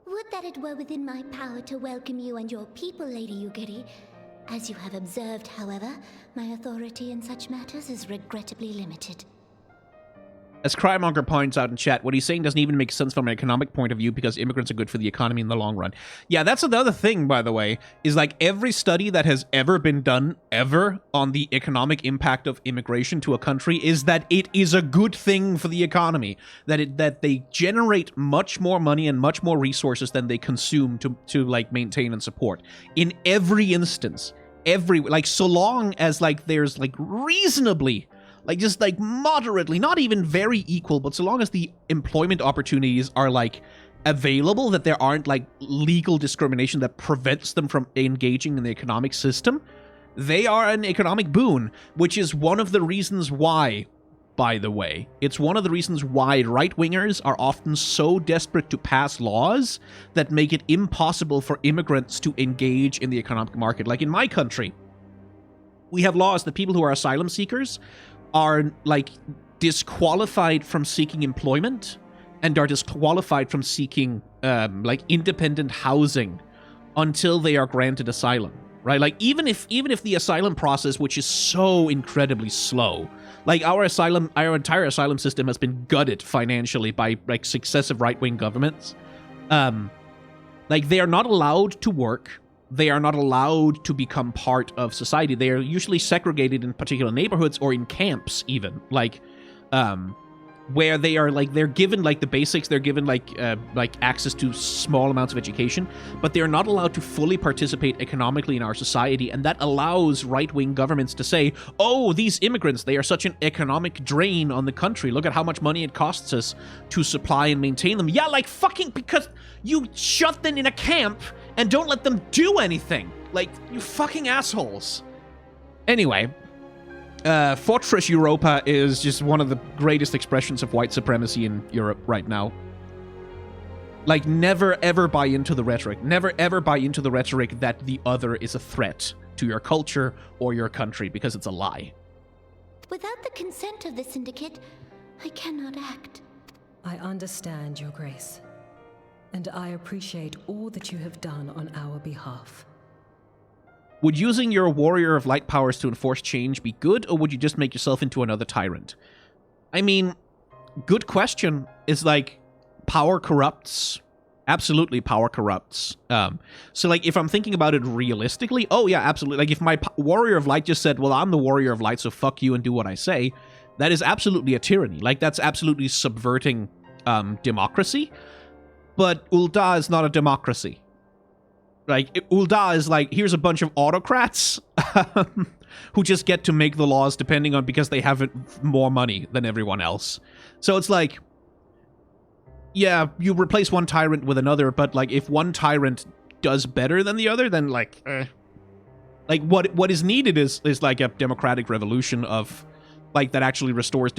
Would that it were within my power to welcome you and your people, Lady Yugiri. As you have observed, however, my authority in such matters is regrettably limited. As Crymonger points out in chat, what he's saying doesn't even make sense from an economic point of view because immigrants are good for the economy in the long run. Yeah, that's another thing, by the way, is every study that has ever been done, ever, on the economic impact of immigration to a country is that it is a good thing for the economy. That they generate much more money and much more resources than they consume to maintain and support. In every instance. So long as, there's, reasonably... just moderately, not even very equal, but so long as the employment opportunities are available, that there aren't legal discrimination that prevents them from engaging in the economic system, they are an economic boon, which is one of the reasons why, by the way, it's one of the reasons why right-wingers are often so desperate to pass laws that make it impossible for immigrants to engage in the economic market. In my country, we have laws that people who are asylum seekers are disqualified from seeking employment and are disqualified from seeking independent housing until they are granted asylum, right? Like, even if the asylum process, which is so incredibly slow, like our entire asylum system has been gutted financially by like successive right-wing governments. Like, they are not allowed to work. They are not allowed to become part of society. They are usually segregated in particular neighborhoods or in camps, even, like, where they are, like, they're given, like, the basics. They're given, like access to small amounts of education, but they're not allowed to fully participate economically in our society, and that allows right-wing governments to say, oh, these immigrants, they are such an economic drain on the country. Look at how much money it costs us to supply and maintain them. Yeah, like, fucking, because you shut them in a camp and don't let them do anything. Like, you fucking assholes. Anyway, Fortress Europa is just one of the greatest expressions of white supremacy in Europe right now. Like, never ever buy into the rhetoric. Never ever buy into the rhetoric that the other is a threat to your culture or your country, because it's a lie. Without the consent of the Syndicate, I cannot act. I understand, Your Grace, and I appreciate all that you have done on our behalf. Would using your Warrior of Light powers to enforce change be good, or would you just make yourself into another tyrant? I mean, good question. Is like, power corrupts. Absolutely, power corrupts. So, like, if I'm thinking about it realistically, oh yeah, absolutely. Like, if my Warrior of Light just said, well, I'm the Warrior of Light, so fuck you and do what I say, that is absolutely a tyranny. Like, that's absolutely subverting democracy. But Ul'dah is not a democracy. Like, Ul'dah is like, here's a bunch of autocrats who just get to make the laws depending on, because they have more money than everyone else. So it's like, yeah, you replace one tyrant with another, but like, if one tyrant does better than the other, then like, like what is needed is like a democratic revolution of, like, that actually restores a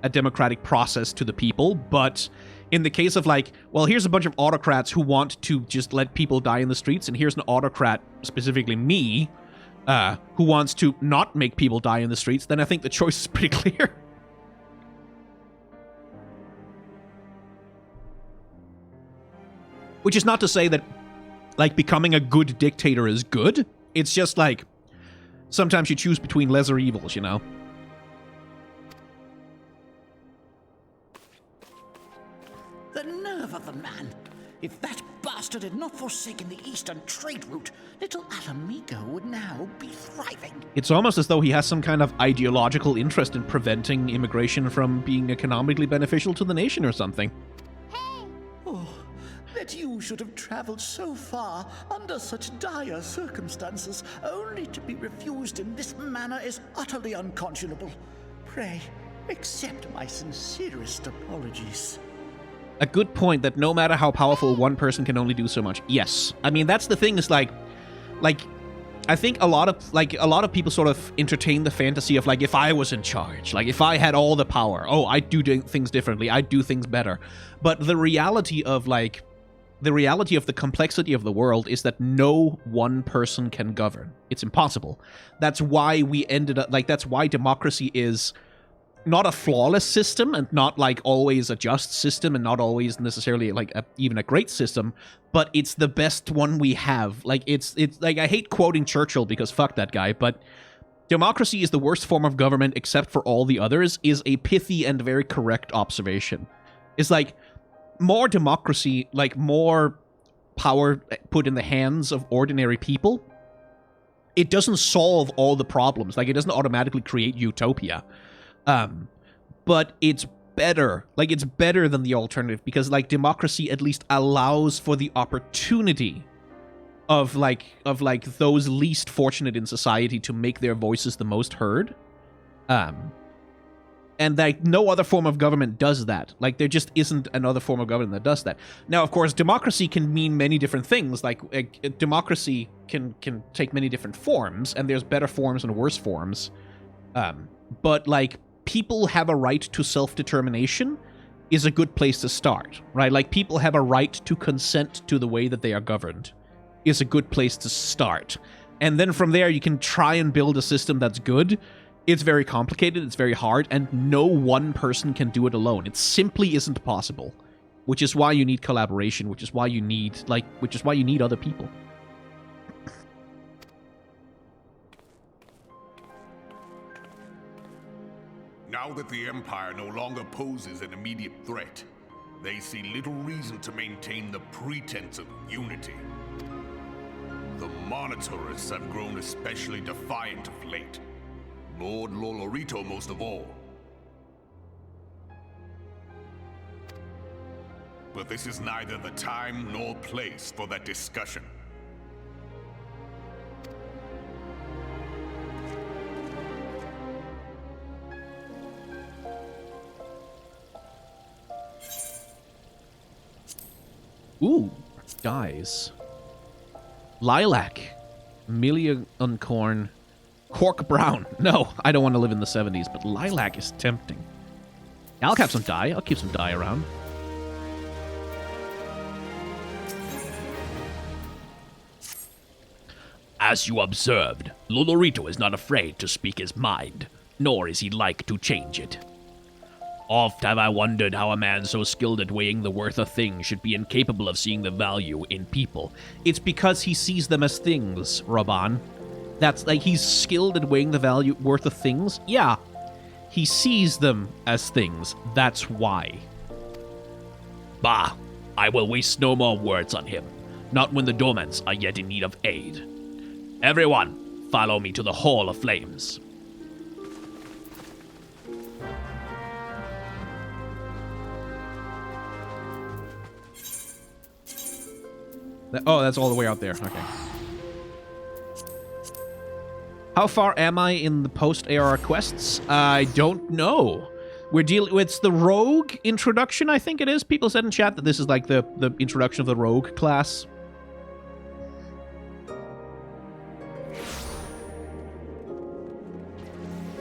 democratic process to the people. But in the case of, like, well, here's a bunch of autocrats who want to just let people die in the streets, and here's an autocrat, specifically me, who wants to not make people die in the streets, then I think the choice is pretty clear. Which is not to say that, like, becoming a good dictator is good. It's just, like, sometimes you choose between lesser evils, you know? The nerve of the man! If that bastard had not forsaken the eastern trade route, little Alamigo would now be thriving. It's almost as though he has some kind of ideological interest in preventing immigration from being economically beneficial to the nation or something. Oh, that you should have traveled so far under such dire circumstances, only to be refused in this manner is utterly unconscionable. Pray, accept my sincerest apologies. A good point that no matter how powerful, one person can only do so much. Yes. I mean, that's the thing, is like, I think a lot of people sort of entertain the fantasy of, like, if I was in charge, like, if I had all the power, oh, I'd do things differently, I'd do things better. But the reality of, like, the complexity of the world is that no one person can govern. It's impossible. That's why we ended up, like, that's why democracy is not a flawless system, and not, like, always a just system, and not always necessarily, like, even a great system, but it's the best one we have. Like, it's like, I hate quoting Churchill because fuck that guy, but democracy is the worst form of government except for all the others is a pithy and very correct observation. It's like, more democracy, like, more power put in the hands of ordinary people, it doesn't solve all the problems. Like, it doesn't automatically create utopia. But it's better. Like, it's better than the alternative, because, like, democracy at least allows for the opportunity of those least fortunate in society to make their voices the most heard. And, like, no other form of government does that. Like, there just isn't another form of government that does that. Now, of course, democracy can mean many different things. Like, democracy can take many different forms, and there's better forms and worse forms. But, like, people have a right to self-determination is a good place to start, right? Like, people have a right to consent to the way that they are governed is a good place to start. And then from there, you can try and build a system that's good. It's very complicated, it's very hard, and no one person can do it alone. It simply isn't possible, which is why you need collaboration, which is why you need other people. Now that the Empire no longer poses an immediate threat, they see little reason to maintain the pretense of unity. The Monitors have grown especially defiant of late. Lord Lolorito most of all. But this is neither the time nor place for that discussion. Ooh, dyes. Lilac. Million corn. Cork brown. No, I don't want to live in the 70s, but lilac is tempting. I'll have some dye. I'll keep some dye around. As you observed, Lolorito is not afraid to speak his mind, nor is he like to change it. Oft have I wondered how a man so skilled at weighing the worth of things should be incapable of seeing the value in people. It's because he sees them as things, Raban. That's like he's skilled at weighing the worth of things. Yeah, he sees them as things. That's why. Bah, I will waste no more words on him, not when the Domans are yet in need of aid. Everyone, follow me to the Hall of Flames. Oh, that's all the way out there. Okay. How far am I in the post-ARR quests? I don't know. We're dealing with the rogue introduction, I think it is. People said in chat that this is like the introduction of the rogue class.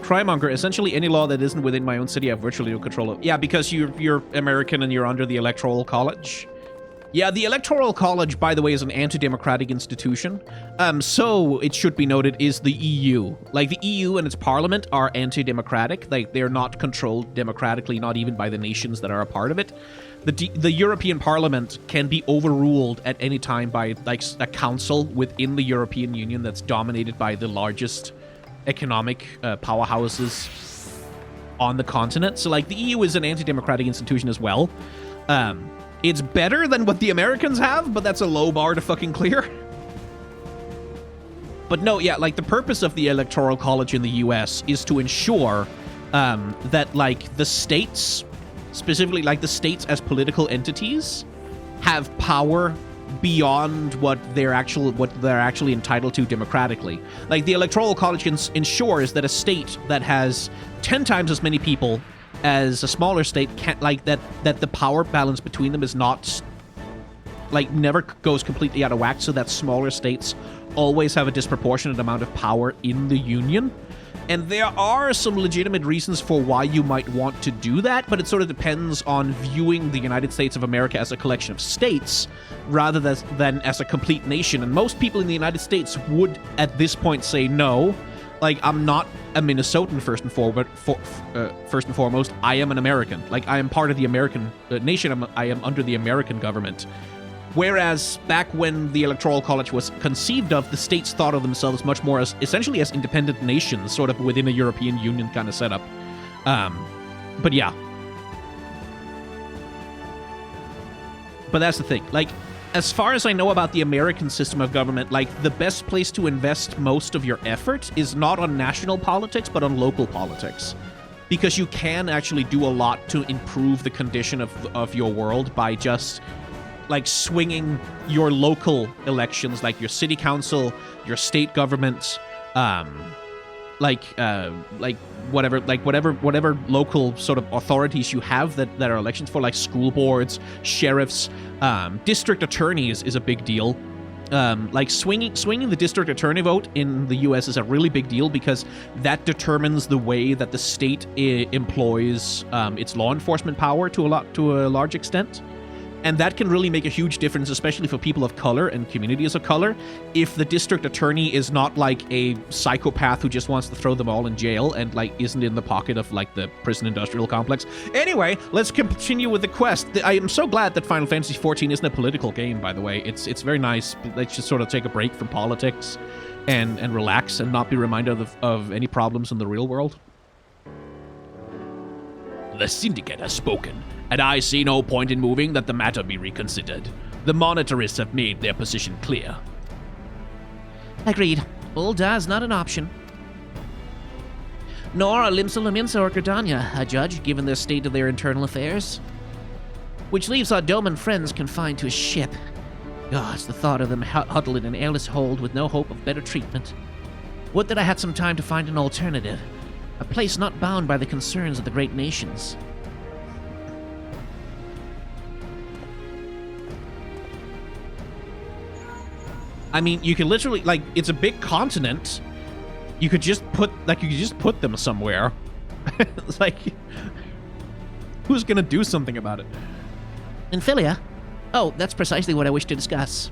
Crymonger, essentially any law that isn't within my own city I have virtually no control of. Yeah, because you're American and you're under the Electoral College. Yeah, the Electoral College, by the way, is an anti-democratic institution. So, it should be noted, is the EU. Like, the EU and its parliament are anti-democratic. Like, they're not controlled democratically, not even by the nations that are a part of it. The European Parliament can be overruled at any time by, like, a council within the European Union that's dominated by the largest economic powerhouses on the continent. So, like, the EU is an anti-democratic institution as well. It's better than what the Americans have, but that's a low bar to fucking clear. But no, yeah, like, the purpose of the Electoral College in the US is to ensure that, like, the states, specifically, like, the states as political entities, have power beyond what they're actually entitled to democratically. Like, the Electoral College ensures that a state that has 10 times as many people as a smaller state can't, like, that the power balance between them is not, like, never goes completely out of whack, so that smaller states always have a disproportionate amount of power in the Union. And there are some legitimate reasons for why you might want to do that, but it sort of depends on viewing the United States of America as a collection of states rather than as a complete nation. And most people in the United States would, at this point, say no. Like, I'm not a Minnesotan first and foremost. I am an American. Like, I am part of the American nation. I am under the American government. Whereas back when the Electoral College was conceived of, the states thought of themselves much more as essentially as independent nations, sort of within a European Union kind of setup. But yeah. But that's the thing. Like, as far as I know about the American system of government, like, the best place to invest most of your effort is not on national politics, but on local politics. Because you can actually do a lot to improve the condition of your world by just, like, swinging your local elections, like your city council, your state government, whatever local sort of authorities you have that are elections for, like school boards, sheriffs, district attorneys is a big deal. Like, swinging the district attorney vote in the U.S. is a really big deal because that determines the way that the state employs its law enforcement power to a large extent. And that can really make a huge difference, especially for people of color and communities of color, if the district attorney is not like a psychopath who just wants to throw them all in jail and, like, isn't in the pocket of, like, the prison industrial complex. Anyway, let's continue with the quest. I am so glad that Final Fantasy XIV isn't a political game, by the way. It's very nice. Let's just sort of take a break from politics and relax and not be reminded of any problems in the real world. The Syndicate has spoken, and I see no point in moving that the matter be reconsidered. The monitorists have made their position clear. Agreed. Ul'dah is not an option. Nor are Limsa or Gridania, I judge, given the state of their internal affairs. Which leaves our Doman friends confined to a ship. Gosh, the thought of them huddled in an airless hold with no hope of better treatment. Would that I had some time to find an alternative. A place not bound by the concerns of the great nations. I mean, you can literally, like, it's a big continent. You could just put them somewhere. It's like, who's gonna do something about it? Infilia? Oh, that's precisely what I wish to discuss.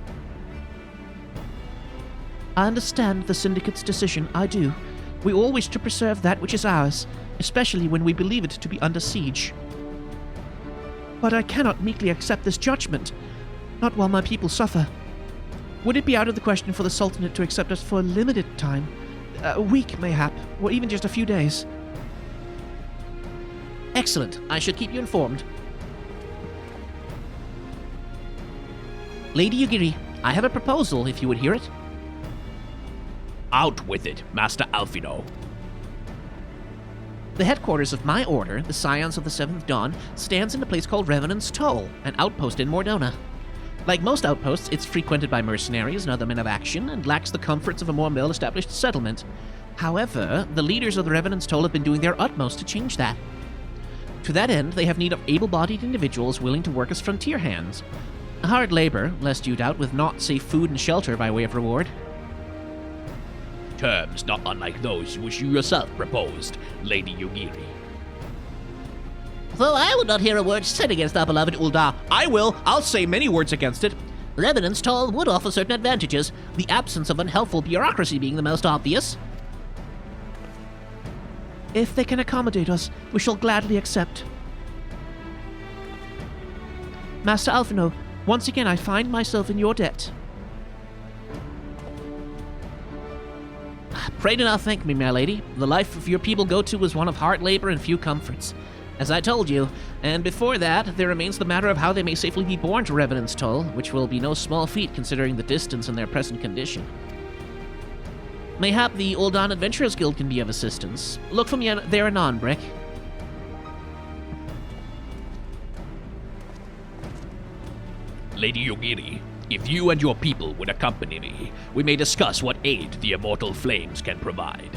I understand the Syndicate's decision, I do. We all wish to preserve that which is ours, especially when we believe it to be under siege. But I cannot meekly accept this judgment, not while my people suffer. Would it be out of the question for the Sultanate to accept us for a limited time? A week, mayhap, or even just a few days? Excellent. I shall keep you informed. Lady Yugiri, I have a proposal, if you would hear it. Out with it, Master Alfino. The headquarters of my order, the Scions of the Seventh Dawn, stands in a place called Revenant's Toll, an outpost in Mordona. Like most outposts, it's frequented by mercenaries and other men of action, and lacks the comforts of a more well-established settlement. However, the leaders of the Revenant's Toll have been doing their utmost to change that. To that end, they have need of able-bodied individuals willing to work as frontier hands. Hard labor, lest you doubt, with naught save food and shelter by way of reward. Terms not unlike those which you yourself proposed, Lady Yugiri. Though I would not hear a word said against our beloved Ul'dah. I will. I'll say many words against it. Revenant's Toll would offer certain advantages, the absence of unhelpful bureaucracy being the most obvious. If they can accommodate us, we shall gladly accept. Master Alfino, once again I find myself in your debt. Pray do not thank me, my lady. The life of your people go to was one of hard labor and few comforts. As I told you, and before that, there remains the matter of how they may safely be borne to Revenant's Toll, which will be no small feat considering the distance and their present condition. Mayhap the Ul'dah Adventurers Guild can be of assistance. Look for me there anon, Brick. Lady Yugiri, if you and your people would accompany me, we may discuss what aid the immortal flames can provide.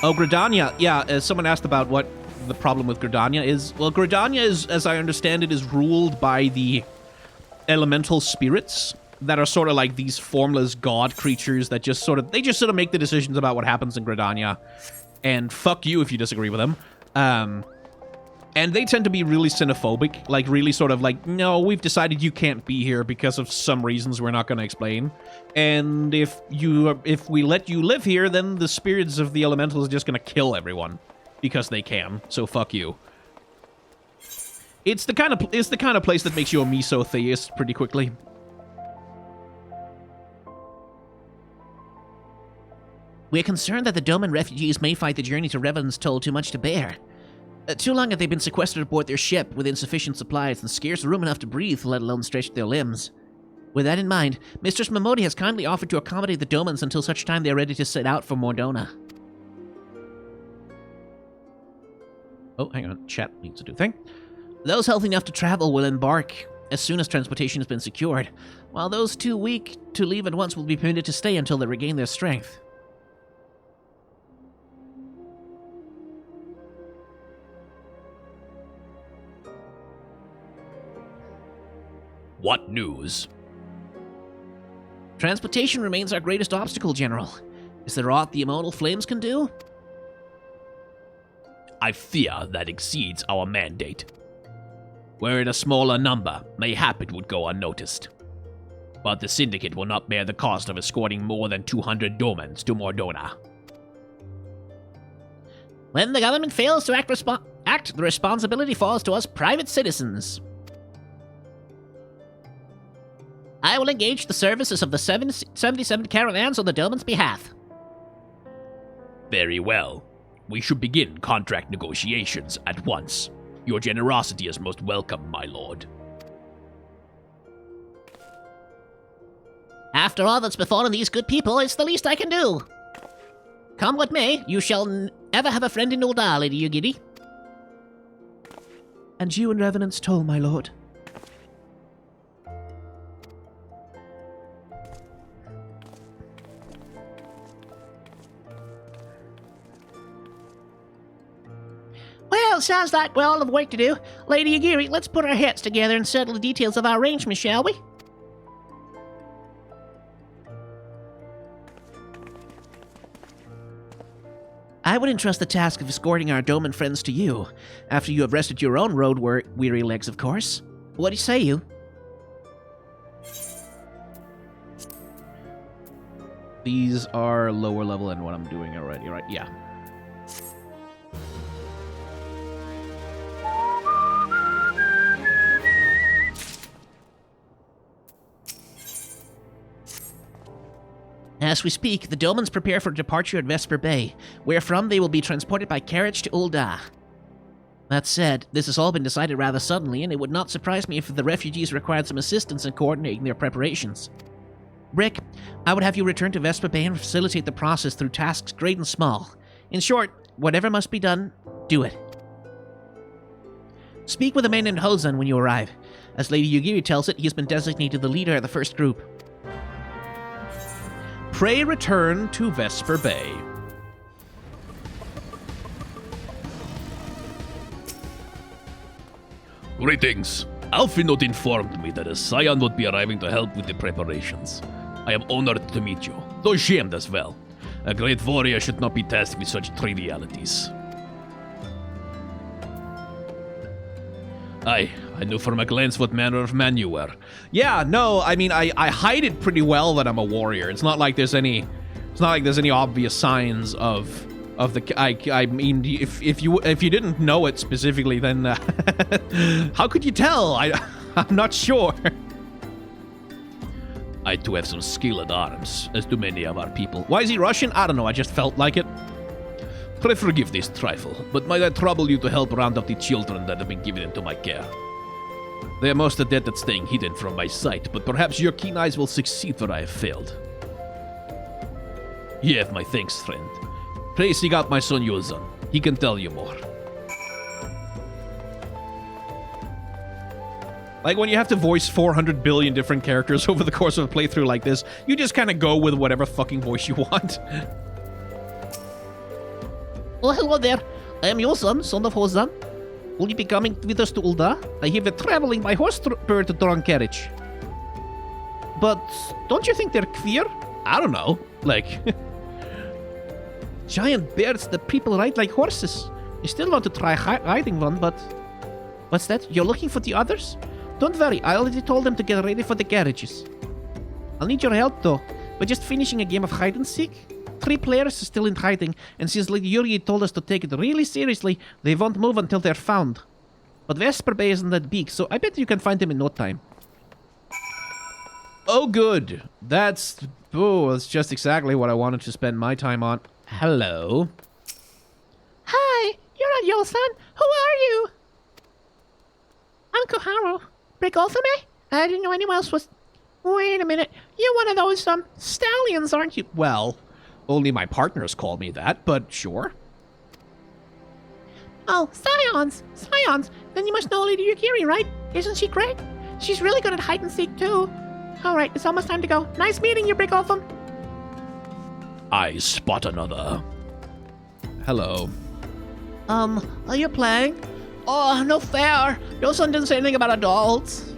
Oh, Gridania. Yeah, someone asked about what the problem with Gridania is. Well, Gridania is, as I understand it, is ruled by the elemental spirits that are sort of like these formless god creatures that just sort of make the decisions about what happens in Gridania. And fuck you if you disagree with them. And they tend to be really xenophobic, like really sort of like, no, we've decided you can't be here because of some reasons we're not going to explain. And if we let you live here, then the spirits of the elementals are just going to kill everyone because they can. So fuck you. It's the kind of place that makes you a meso-theist pretty quickly. We're concerned that the Doman refugees may find the journey to Revenant's Toll too much to bear. Too long have they been sequestered aboard their ship with insufficient supplies and scarce room enough to breathe, let alone stretch their limbs. With that in mind, Mistress Momodi has kindly offered to accommodate the Domans until such time they are ready to set out for Mordona. Oh, hang on. Chat needs to do a thing. Those healthy enough to travel will embark as soon as transportation has been secured, while those too weak to leave at once will be permitted to stay until they regain their strength. What news? Transportation remains our greatest obstacle, General. Is there aught the immortal flames can do? I fear that exceeds our mandate. Were it a smaller number, mayhap it would go unnoticed. But the Syndicate will not bear the cost of escorting more than 200 Domans to Mordona. When the government fails to act, the responsibility falls to us private citizens. I will engage the services of the 77 caravans on the Doman's behalf. Very well. We should begin contract negotiations at once. Your generosity is most welcome, my lord. After all that's befallen these good people, it's the least I can do. Come with me. You shall ever have a friend in Ul'dah, Lady Yugiri. And you in Revenant's toll, my lord. Well, sounds like we all have work to do. Lady Yugiri, let's put our heads together and settle the details of our arrangement, shall we? I would entrust the task of escorting our Doman friends to you, after you have rested your own road-weary legs, of course. What do you say, you? These are lower level than what I'm doing already, right? Yeah. As we speak, the Domans prepare for departure at Vesper Bay, wherefrom they will be transported by carriage to Ul'dah. That said, this has all been decided rather suddenly, and it would not surprise me if the refugees required some assistance in coordinating their preparations. Brick, I would have you return to Vesper Bay and facilitate the process through tasks great and small. In short, whatever must be done, do it. Speak with a man named Hozan when you arrive. As Lady Yugiri tells it, he has been designated the leader of the first group. Pray return to Vesper Bay. Greetings. Alfinot informed me that a scion would be arriving to help with the preparations. I am honored to meet you, though ashamed as well. A great warrior should not be tasked with such trivialities. I knew from a glance what manner of man you were. Yeah, no, I mean, I hide it pretty well that I'm a warrior. It's not like there's any obvious signs of the. I mean, if you didn't know it specifically, then how could you tell? I'm not sure. I too have some skill at arms, as do many of our people. Why is he Russian? I don't know. I just felt like it. Pray forgive this trifle, but might I trouble you to help round up the children that have been given into my care? They are most adept at staying hidden from my sight, but perhaps your keen eyes will succeed where I have failed. You have my thanks, friend. Pray seek out my son Yozan. He can tell you more. Like, when you have to voice 400 billion different characters over the course of a playthrough like this, you just kind of go with whatever fucking voice you want. Well, hello there. I am Yozan, son of Hozan. Will you be coming with us to Ul'dah? I hear we're traveling by horse-drawn carriage. But don't you think they're queer? I don't know. Like... Giant bears that people ride like horses. You still want to try riding one, but... What's that? You're looking for the others? Don't worry, I already told them to get ready for the carriages. I'll need your help, though. We're just finishing a game of hide-and-seek. 3 players are still in hiding, and since Lady Yuri told us to take it really seriously, they won't move until they're found. But Vesper Bay isn't that big, so I bet you can find them in no time. Oh, good. That's just exactly what I wanted to spend my time on. Hello. Hi, you're not Yozan. Who are you? Uncle Haru. Break off of me? I didn't know anyone else was... Wait a minute. You're one of those, stallions, aren't you? Well... Only my partners call me that, but sure. Oh, Scions! Scions! Then you must know Lady Yugiri, right? Isn't she great? She's really good at hide-and-seek, too. Alright, it's almost time to go. Nice meeting you, Brickoffum. I spot another. Hello. Are you playing? Oh, no fair. Your son didn't say anything about adults.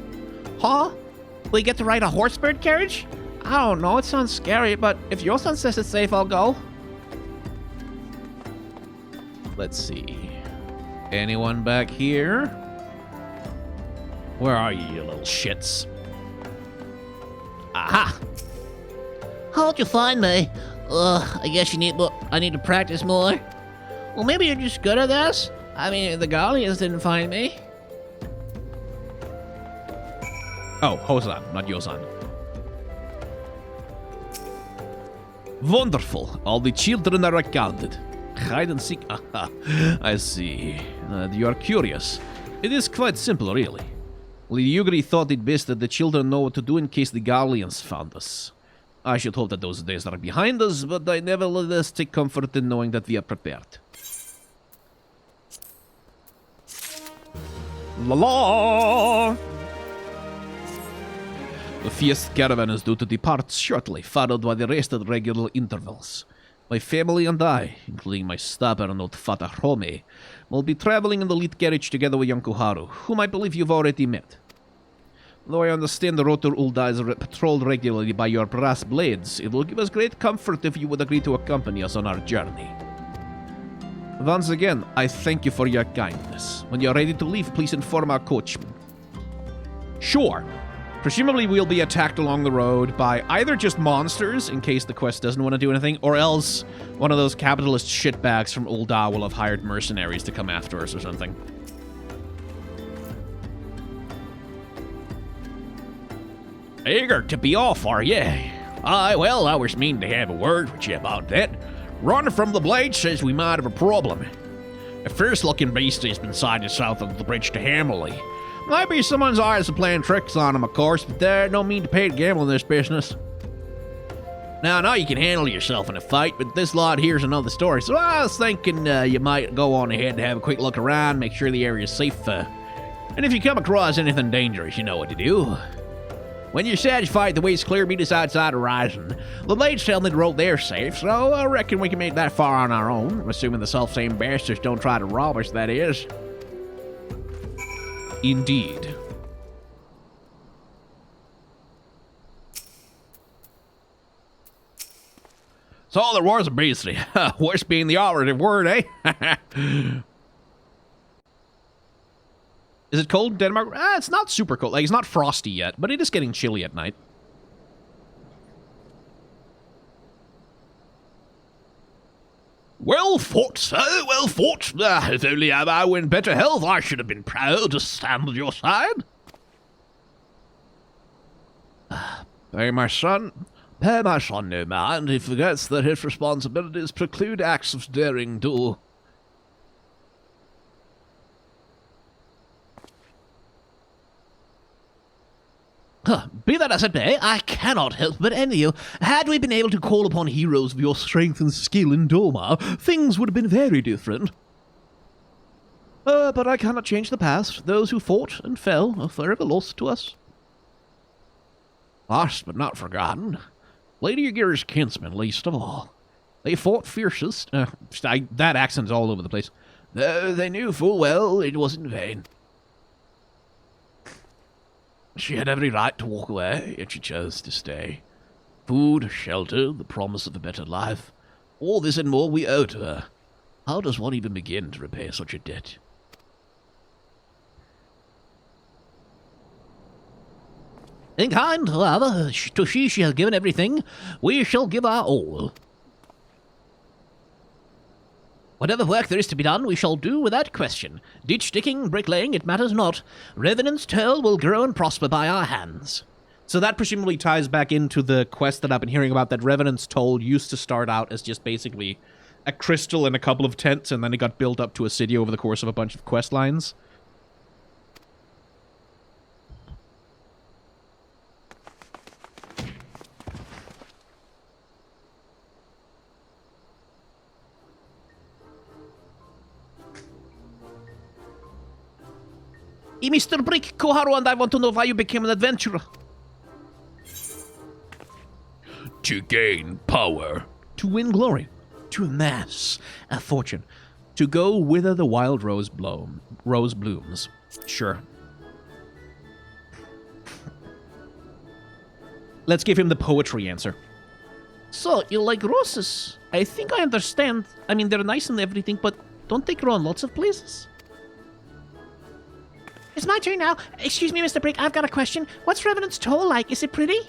Huh? We get to ride a horsebird carriage? I don't know, it sounds scary, but if your son says it's safe, I'll go. Let's see. Anyone back here? Where are you, you little shits? Aha! How'd you find me? I guess I need to practice more. Well, maybe you're just good at this? I mean, the Gallians didn't find me. Oh, Hozan, not Yozan. Wonderful. All the children are accounted. Hide and seek. Aha. I see. You are curious. It is quite simple, really. Liugri thought it best that the children know what to do in case the Garleans found us. I should hope that those days are behind us, but I nevertheless take comfort in knowing that we are prepared. La la! The fierce caravan is due to depart shortly, followed by the rest at regular intervals. My family and I, including my stubborn old father Home, will be traveling in the lead carriage together with young Kuharu, whom I believe you've already met. Though I understand the road to Ul'dah is patrolled regularly by your brass blades, it will give us great comfort if you would agree to accompany us on our journey. Once again, I thank you for your kindness. When you're ready to leave, please inform our coachman. Sure. Presumably we'll be attacked along the road by either just monsters, in case the quest doesn't want to do anything, or else one of those capitalist shitbags from Ul'dah will have hired mercenaries to come after us or something. Eager to be off, are ye? Aye, well, I was meaning to have a word with you about that. Ron from the Blade says we might have a problem. A fierce-looking beast has been sighted south of the bridge to Hammerley. Maybe someone's eyes are playing tricks on him, of course, but there don't mean to pay to gamble in this business. Now, I know you can handle yourself in a fight, but this lot here's another story, so I was thinking you might go on ahead and have a quick look around, make sure the area's safe, and if you come across anything dangerous, you know what to do. When you're satisfied the way's clear, meet us outside Horizon. The Blades tell me the road there safe, so I reckon we can make that far on our own, assuming the self-same bastards don't try to rob us, that is. Indeed. So there was a beastly. Worst being the operative word, eh? Is it cold in Denmark? It's not super cold. Like, it's not frosty yet, but it is getting chilly at night. Well fought, sir, well fought. If only I were in better health, I should have been proud to stand at your side. Pay my son no mind. He forgets that his responsibilities preclude acts of daring do. Be that as it may, I cannot help but envy you. Had we been able to call upon heroes of your strength and skill in Doman, things would have been very different. But I cannot change the past. Those who fought and fell are forever lost to us. Lost but not forgotten. Lady Agira's kinsmen, least of all. They fought fiercest. That accent's all over the place. Though they knew full well it was in vain. She had every right to walk away, yet she chose to stay. Food, shelter, the promise of a better life. All this and more we owe to her. How does one even begin to repay such a debt? In kind, however, to she has given everything, we shall give our all. Whatever work there is to be done, we shall do without question. Ditch digging, bricklaying, it matters not. Revenant's toll will grow and prosper by our hands. So that presumably ties back into the quest that I've been hearing about, that Revenant's toll used to start out as just basically a crystal and a couple of tents, and then it got built up to a city over the course of a bunch of quest lines. Mr. Brick, Koharu and I want to know why you became an adventurer. To gain power. To win glory. To amass a fortune. To go whither the wild rose blooms. Sure. Let's give him the poetry answer. So, you like roses? I think I understand. I mean, they're nice and everything, but don't they grow in lots of places? It's my turn now. Excuse me, Mr. Brick, I've got a question. What's Revenant's toll like? Is it pretty?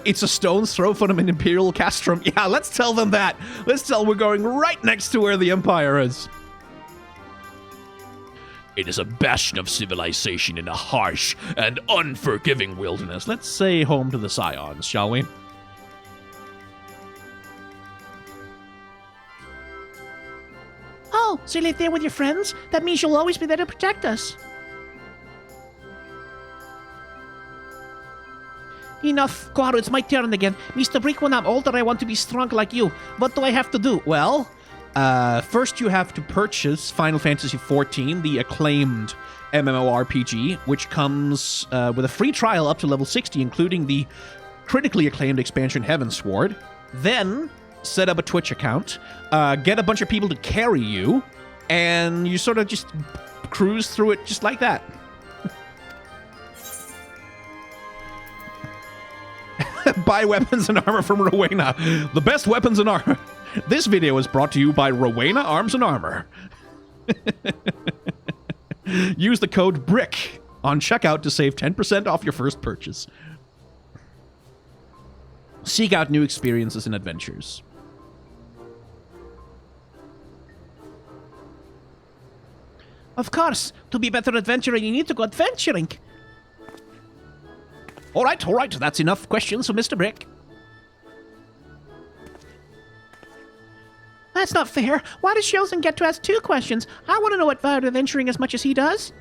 It's a stone's throw from an Imperial castrum. Yeah, let's tell them that. Let's tell we're going right next to where the Empire is. It is a bastion of civilization in a harsh and unforgiving wilderness. Let's say home to the Scions, shall we? So you live there with your friends? That means you'll always be there to protect us. Enough, Guaro, it's my turn again. Mr. Brick, when I'm older, I want to be strong like you. What do I have to do? Well, first you have to purchase Final Fantasy XIV, the acclaimed MMORPG, which comes with a free trial up to level 60, including the critically acclaimed expansion Heavensward. Then, set up a Twitch account, get a bunch of people to carry you, and you sort of just cruise through it just like that. Buy weapons and armor from Rowena. The best weapons and armor. This video is brought to you by Rowena Arms and Armor. Use the code BRICK on checkout to save 10% off your first purchase. Seek out new experiences and adventures. Of course, to be a better adventurer, you need to go adventuring. All right, that's enough questions for Mr. Brick. That's not fair. Why does Shelton get to ask 2 questions? I want to know about adventuring as much as he does.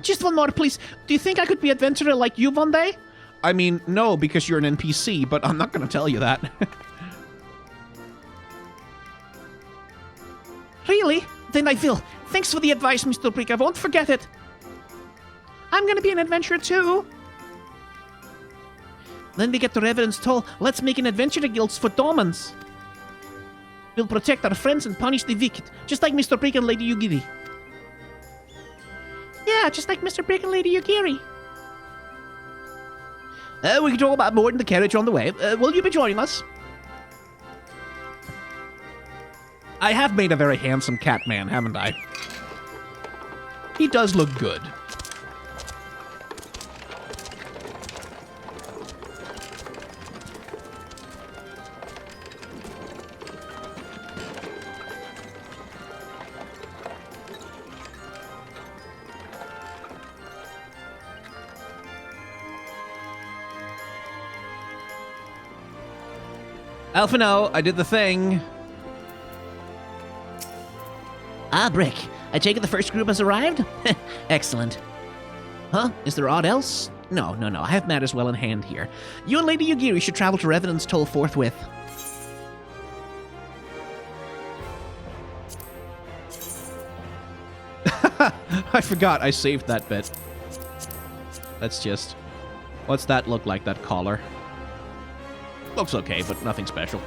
Just one more, please. Do you think I could be an adventurer like you one day? I mean, no, because you're an NPC, but I'm not going to tell you that. Really? Then I will. Thanks for the advice, Mr. Brick. I won't forget it. I'm gonna be an adventurer too. Then we get to Revenant's Toll. Let's make an adventurer guilds for Domans. We'll protect our friends and punish the wicked, just like Mr. Brick and Lady Yugiri. Yeah, just like Mr. Brick and Lady Yugiri. We can talk about more in the carriage on the way. Will you be joining us? I have made a very handsome cat man, haven't I? He does look good. Alphino, I did the thing. Ah, Brick. I take it the first group has arrived? Excellent. Huh? Is there aught else? No. I have matters well in hand here. You and Lady Yugiri should travel to Revenant's Toll forthwith. I forgot I saved that bit. That's just... What's that look like, that collar? Looks okay, but nothing special.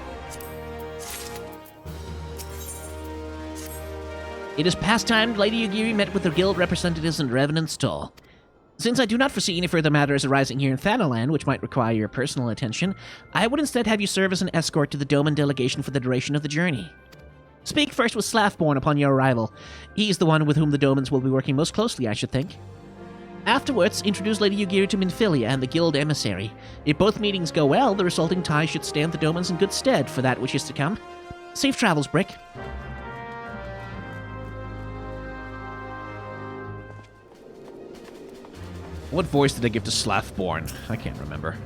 It is past time Lady Yugiri met with the guild representatives in Revenant's Toll. Since I do not foresee any further matters arising here in Thanalan which might require your personal attention, I would instead have you serve as an escort to the Doman delegation for the duration of the journey. Speak first with Slaffborn upon your arrival. He's the one with whom the Domans will be working most closely, I should think. Afterwards, introduce Lady Yugiri to Minfilia and the guild emissary. If both meetings go well, the resulting ties should stand the Domans in good stead for that which is to come. Safe travels, Brick. What voice did I give to Slaffborn? I can't remember.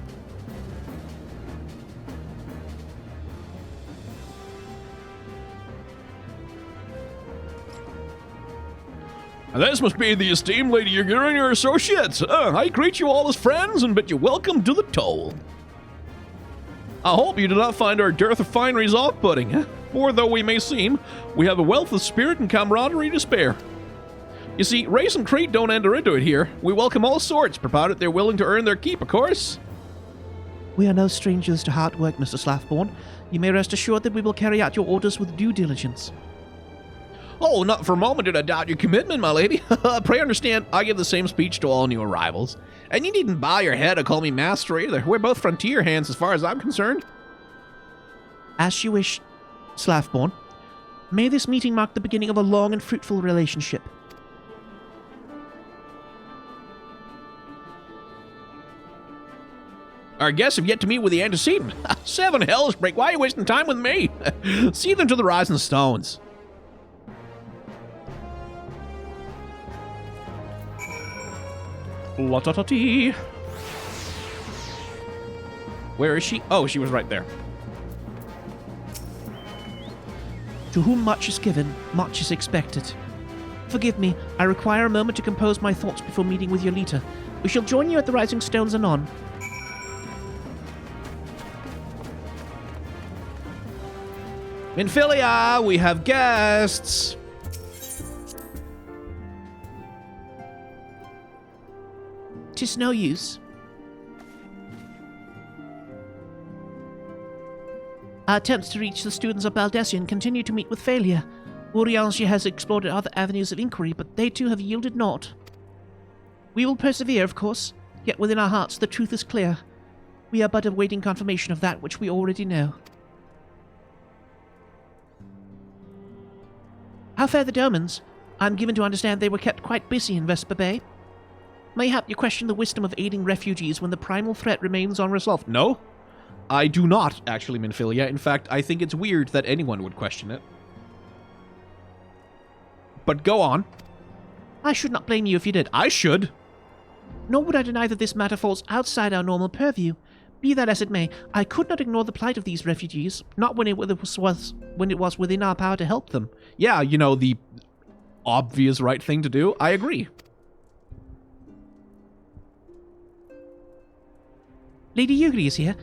This must be the esteemed Lady Yugiri and your associates. I greet you all as friends and bid you welcome to the Toll. I hope you do not find our dearth of fineries off-putting, for though we may seem, we have a wealth of spirit and camaraderie to spare. You see, race and creed don't enter into it here. We welcome all sorts, provided they're willing to earn their keep, of course. We are no strangers to hard work, Mr. Slaffborn. You may rest assured that we will carry out your orders with due diligence. Oh, not for a moment did I doubt your commitment, my lady. Pray understand, I give the same speech to all new arrivals. And you needn't bow your head or call me master either. We're both frontier hands as far as I'm concerned. As you wish, Slaffborn. May this meeting mark the beginning of a long and fruitful relationship. Our guests have yet to meet with the antecedent. 7 hells break. Why are you wasting time with me? See them to the rising stones. La-ta-ta-tee. Where is she? Oh, she was right there. To whom much is given, much is expected. Forgive me, I require a moment to compose my thoughts before meeting with Yolita. We shall join you at the Rising Stones anon. Minfilia, we have guests! 'Tis no use. Our attempts to reach the students of Baldessian continue to meet with failure. Urianger has explored other avenues of inquiry, but they too have yielded naught. We will persevere, of course, yet within our hearts the truth is clear. We are but awaiting confirmation of that which we already know. How fare the Domans? I am given to understand they were kept quite busy in Vesper Bay. Mayhap you question the wisdom of aiding refugees when the primal threat remains unresolved. No, I do not, actually, Minfilia. In fact, I think it's weird that anyone would question it. But go on. I should not blame you if you did. I should. Nor would I deny that this matter falls outside our normal purview. Be that as it may, I could not ignore the plight of these refugees, not when it was within our power to help them. Yeah, you know, the obvious right thing to do. I agree. Lady Yugri is here.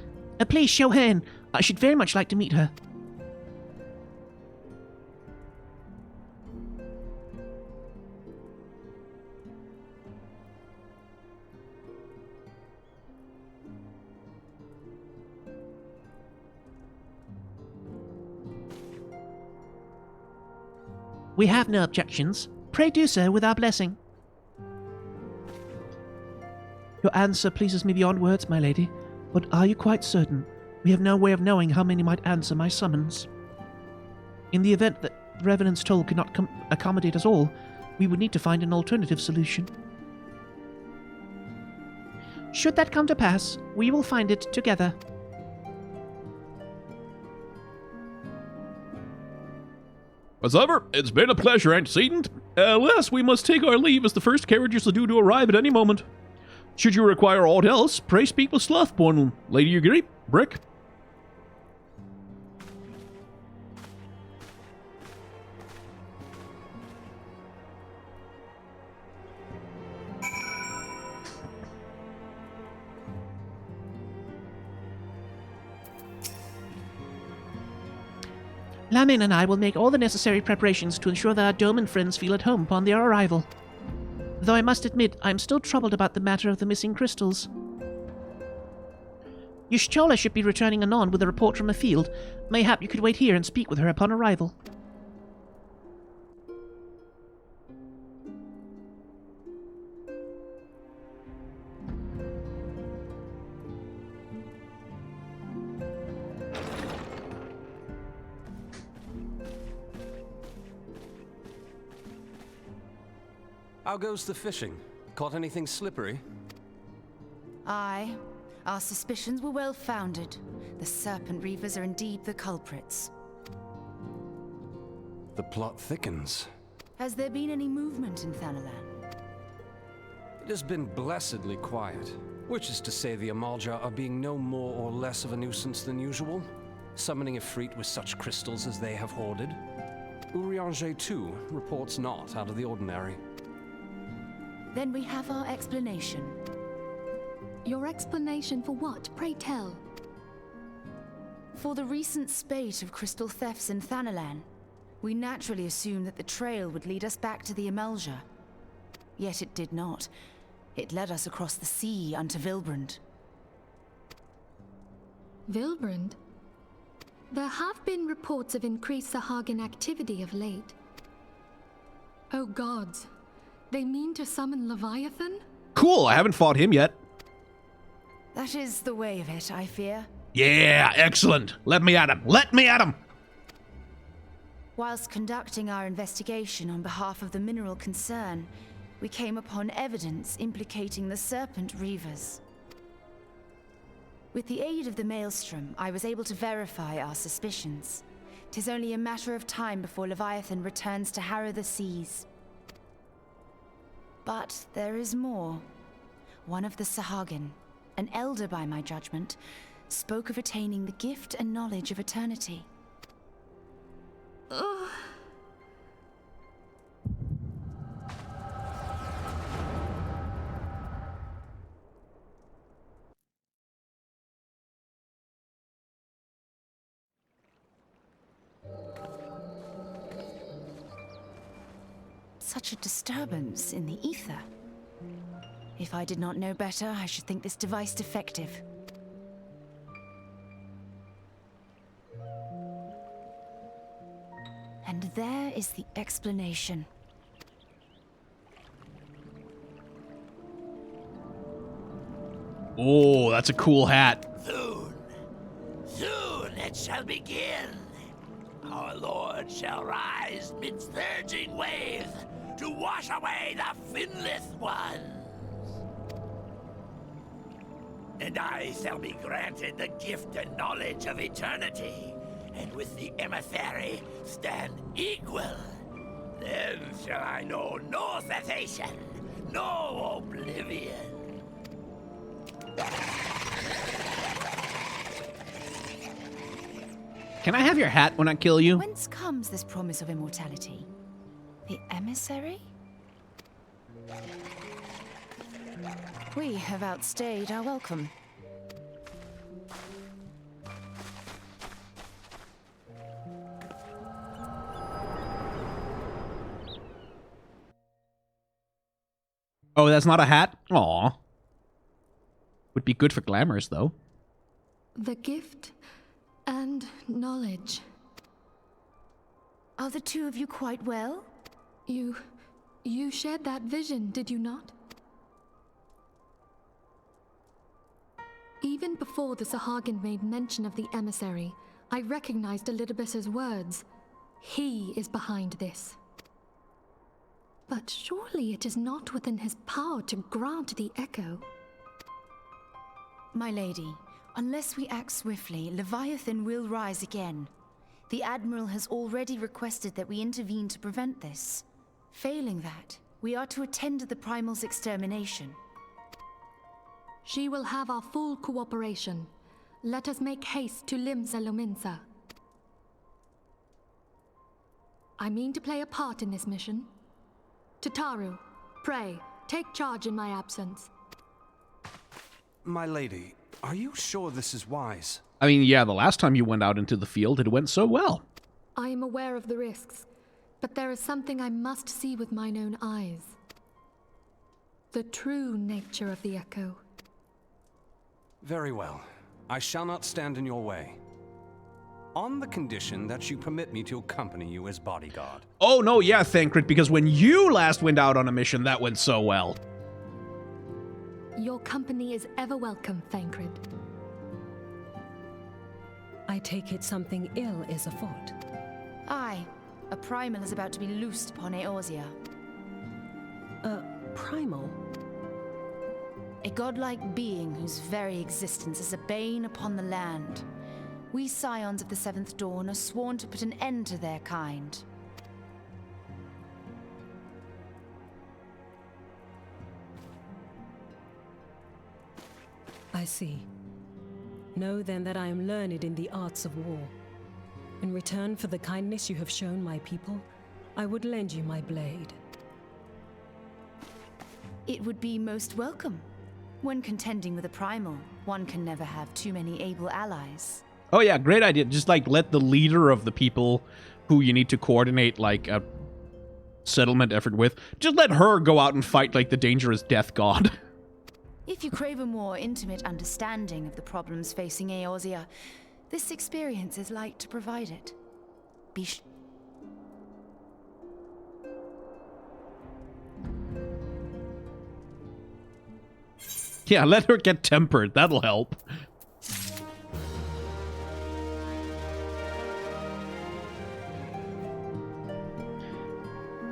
Please show her in. I should very much like to meet her. We have no objections. Pray do so with our blessing. Your answer pleases me beyond words, my lady. But are you quite certain? We have no way of knowing how many might answer my summons. In the event that Revenant's toll could not accommodate us all, we would need to find an alternative solution. Should that come to pass, we will find it together. As ever, it's been a pleasure, antecedent. Alas, we must take our leave as the first carriages are due to arrive at any moment. Should you require aught else, pray speak with Slothborn. Lady Yugiri, Brick. Lamin and I will make all the necessary preparations to ensure that our Doman friends feel at home upon their arrival. Though I must admit, I am still troubled about the matter of the missing crystals. Y'shtola should be returning anon with a report from the field. Mayhap you could wait here and speak with her upon arrival. How goes the fishing? Caught anything slippery? Aye. Our suspicions were well founded. The Serpent Reavers are indeed the culprits. The plot thickens. Has there been any movement in Thanalan? It has been blessedly quiet, which is to say the Amalja are being no more or less of a nuisance than usual, summoning a Efreet with such crystals as they have hoarded. Urianger, too, reports not out of the ordinary. Then we have our explanation. Your explanation for what, pray tell? For the recent spate of crystal thefts in Thanalan, we naturally assumed that the trail would lead us back to the Amalja. Yet it did not. It led us across the sea unto Vilbrand. Vilbrand? There have been reports of increased Sahagin activity of late. Oh gods. They mean to summon Leviathan? Cool, I haven't fought him yet. That is the way of it, I fear. Yeah, excellent. Let me at him. Let me at him! Whilst conducting our investigation on behalf of the mineral concern, we came upon evidence implicating the Serpent Reavers. With the aid of the Maelstrom, I was able to verify our suspicions. 'Tis only a matter of time before Leviathan returns to harrow the seas. But there is more. One of the Sahagin, an elder by my judgment, spoke of attaining the gift and knowledge of eternity. Such a disturbance in the ether. If I did not know better, I should think this device defective. And there is the explanation. Oh, that's a cool hat. Soon it shall begin. Our Lord shall rise midst surging waves to wash away the finless ones. And I shall be granted the gift and knowledge of eternity, and with the emissary stand equal. Then shall I know no cessation, no oblivion. Can I have your hat when I kill you? Whence comes this promise of immortality? The emissary? We have outstayed our welcome. Oh, that's not a hat? Aw. Would be good for glamours, though. The gift and knowledge. Are the two of you quite well? You shared that vision, did you not? Even before the Sahagin made mention of the emissary, I recognized Elidibus's words. He is behind this. But surely it is not within his power to grant the echo. My lady, unless we act swiftly, Leviathan will rise again. The Admiral has already requested that we intervene to prevent this. Failing that, we are to attend to the Primal's extermination. She will have our full cooperation. Let us make haste to Limsa Lominsa. I mean to play a part in this mission. Tataru, pray, take charge in my absence. My lady, are you sure this is wise? I mean, yeah, the last time you went out into the field, it went so well. I am aware of the risks, but there is something I must see with mine own eyes. The true nature of the echo. Very well. I shall not stand in your way. On the condition that you permit me to accompany you as bodyguard. Oh, no, yeah, Thancred, because when you last went out on a mission, that went so well. Your company is ever welcome, Thancred. I take it something ill is afoot. Aye, a primal is about to be loosed upon Eorzea. A primal? A godlike being whose very existence is a bane upon the land. We scions of the Seventh Dawn are sworn to put an end to their kind. I see. Know then that I am learned in the arts of war. In return for the kindness you have shown my people, I would lend you my blade. It would be most welcome. When contending with a primal, one can never have too many able allies. Oh yeah, great idea. Just like let the leader of the people who you need to coordinate like a settlement effort with, just let her go out and fight like the dangerous death god. If you crave a more intimate understanding of the problems facing Eorzea, this experience is like to provide it. Yeah, let her get tempered. That'll help.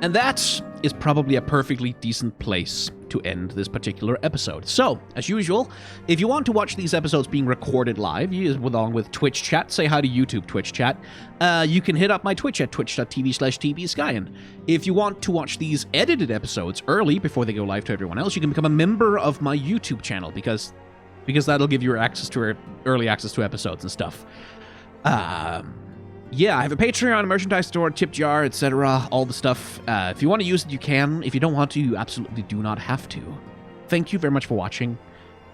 And that is probably a perfectly decent place to end this particular episode. So, as usual, if you want to watch these episodes being recorded live, along with Twitch chat, say hi to YouTube Twitch chat, you can hit up my Twitch at twitch.tv/tbskyan. If you want to watch these edited episodes early, before they go live to everyone else, you can become a member of my YouTube channel, because that'll give you early access to episodes and stuff. yeah, I have a Patreon, a merchandise store, tip jar, etc., all the stuff. If you want to use it, you can. If you don't want to, you absolutely do not have to. Thank you very much for watching.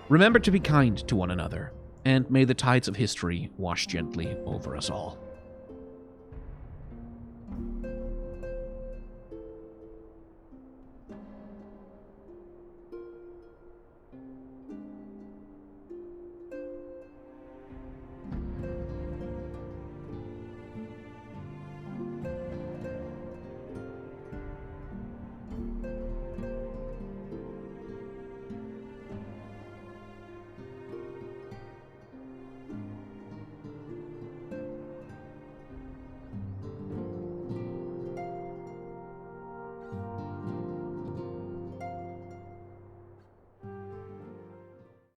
Remember to be kind to one another, and may the tides of history wash gently over us all.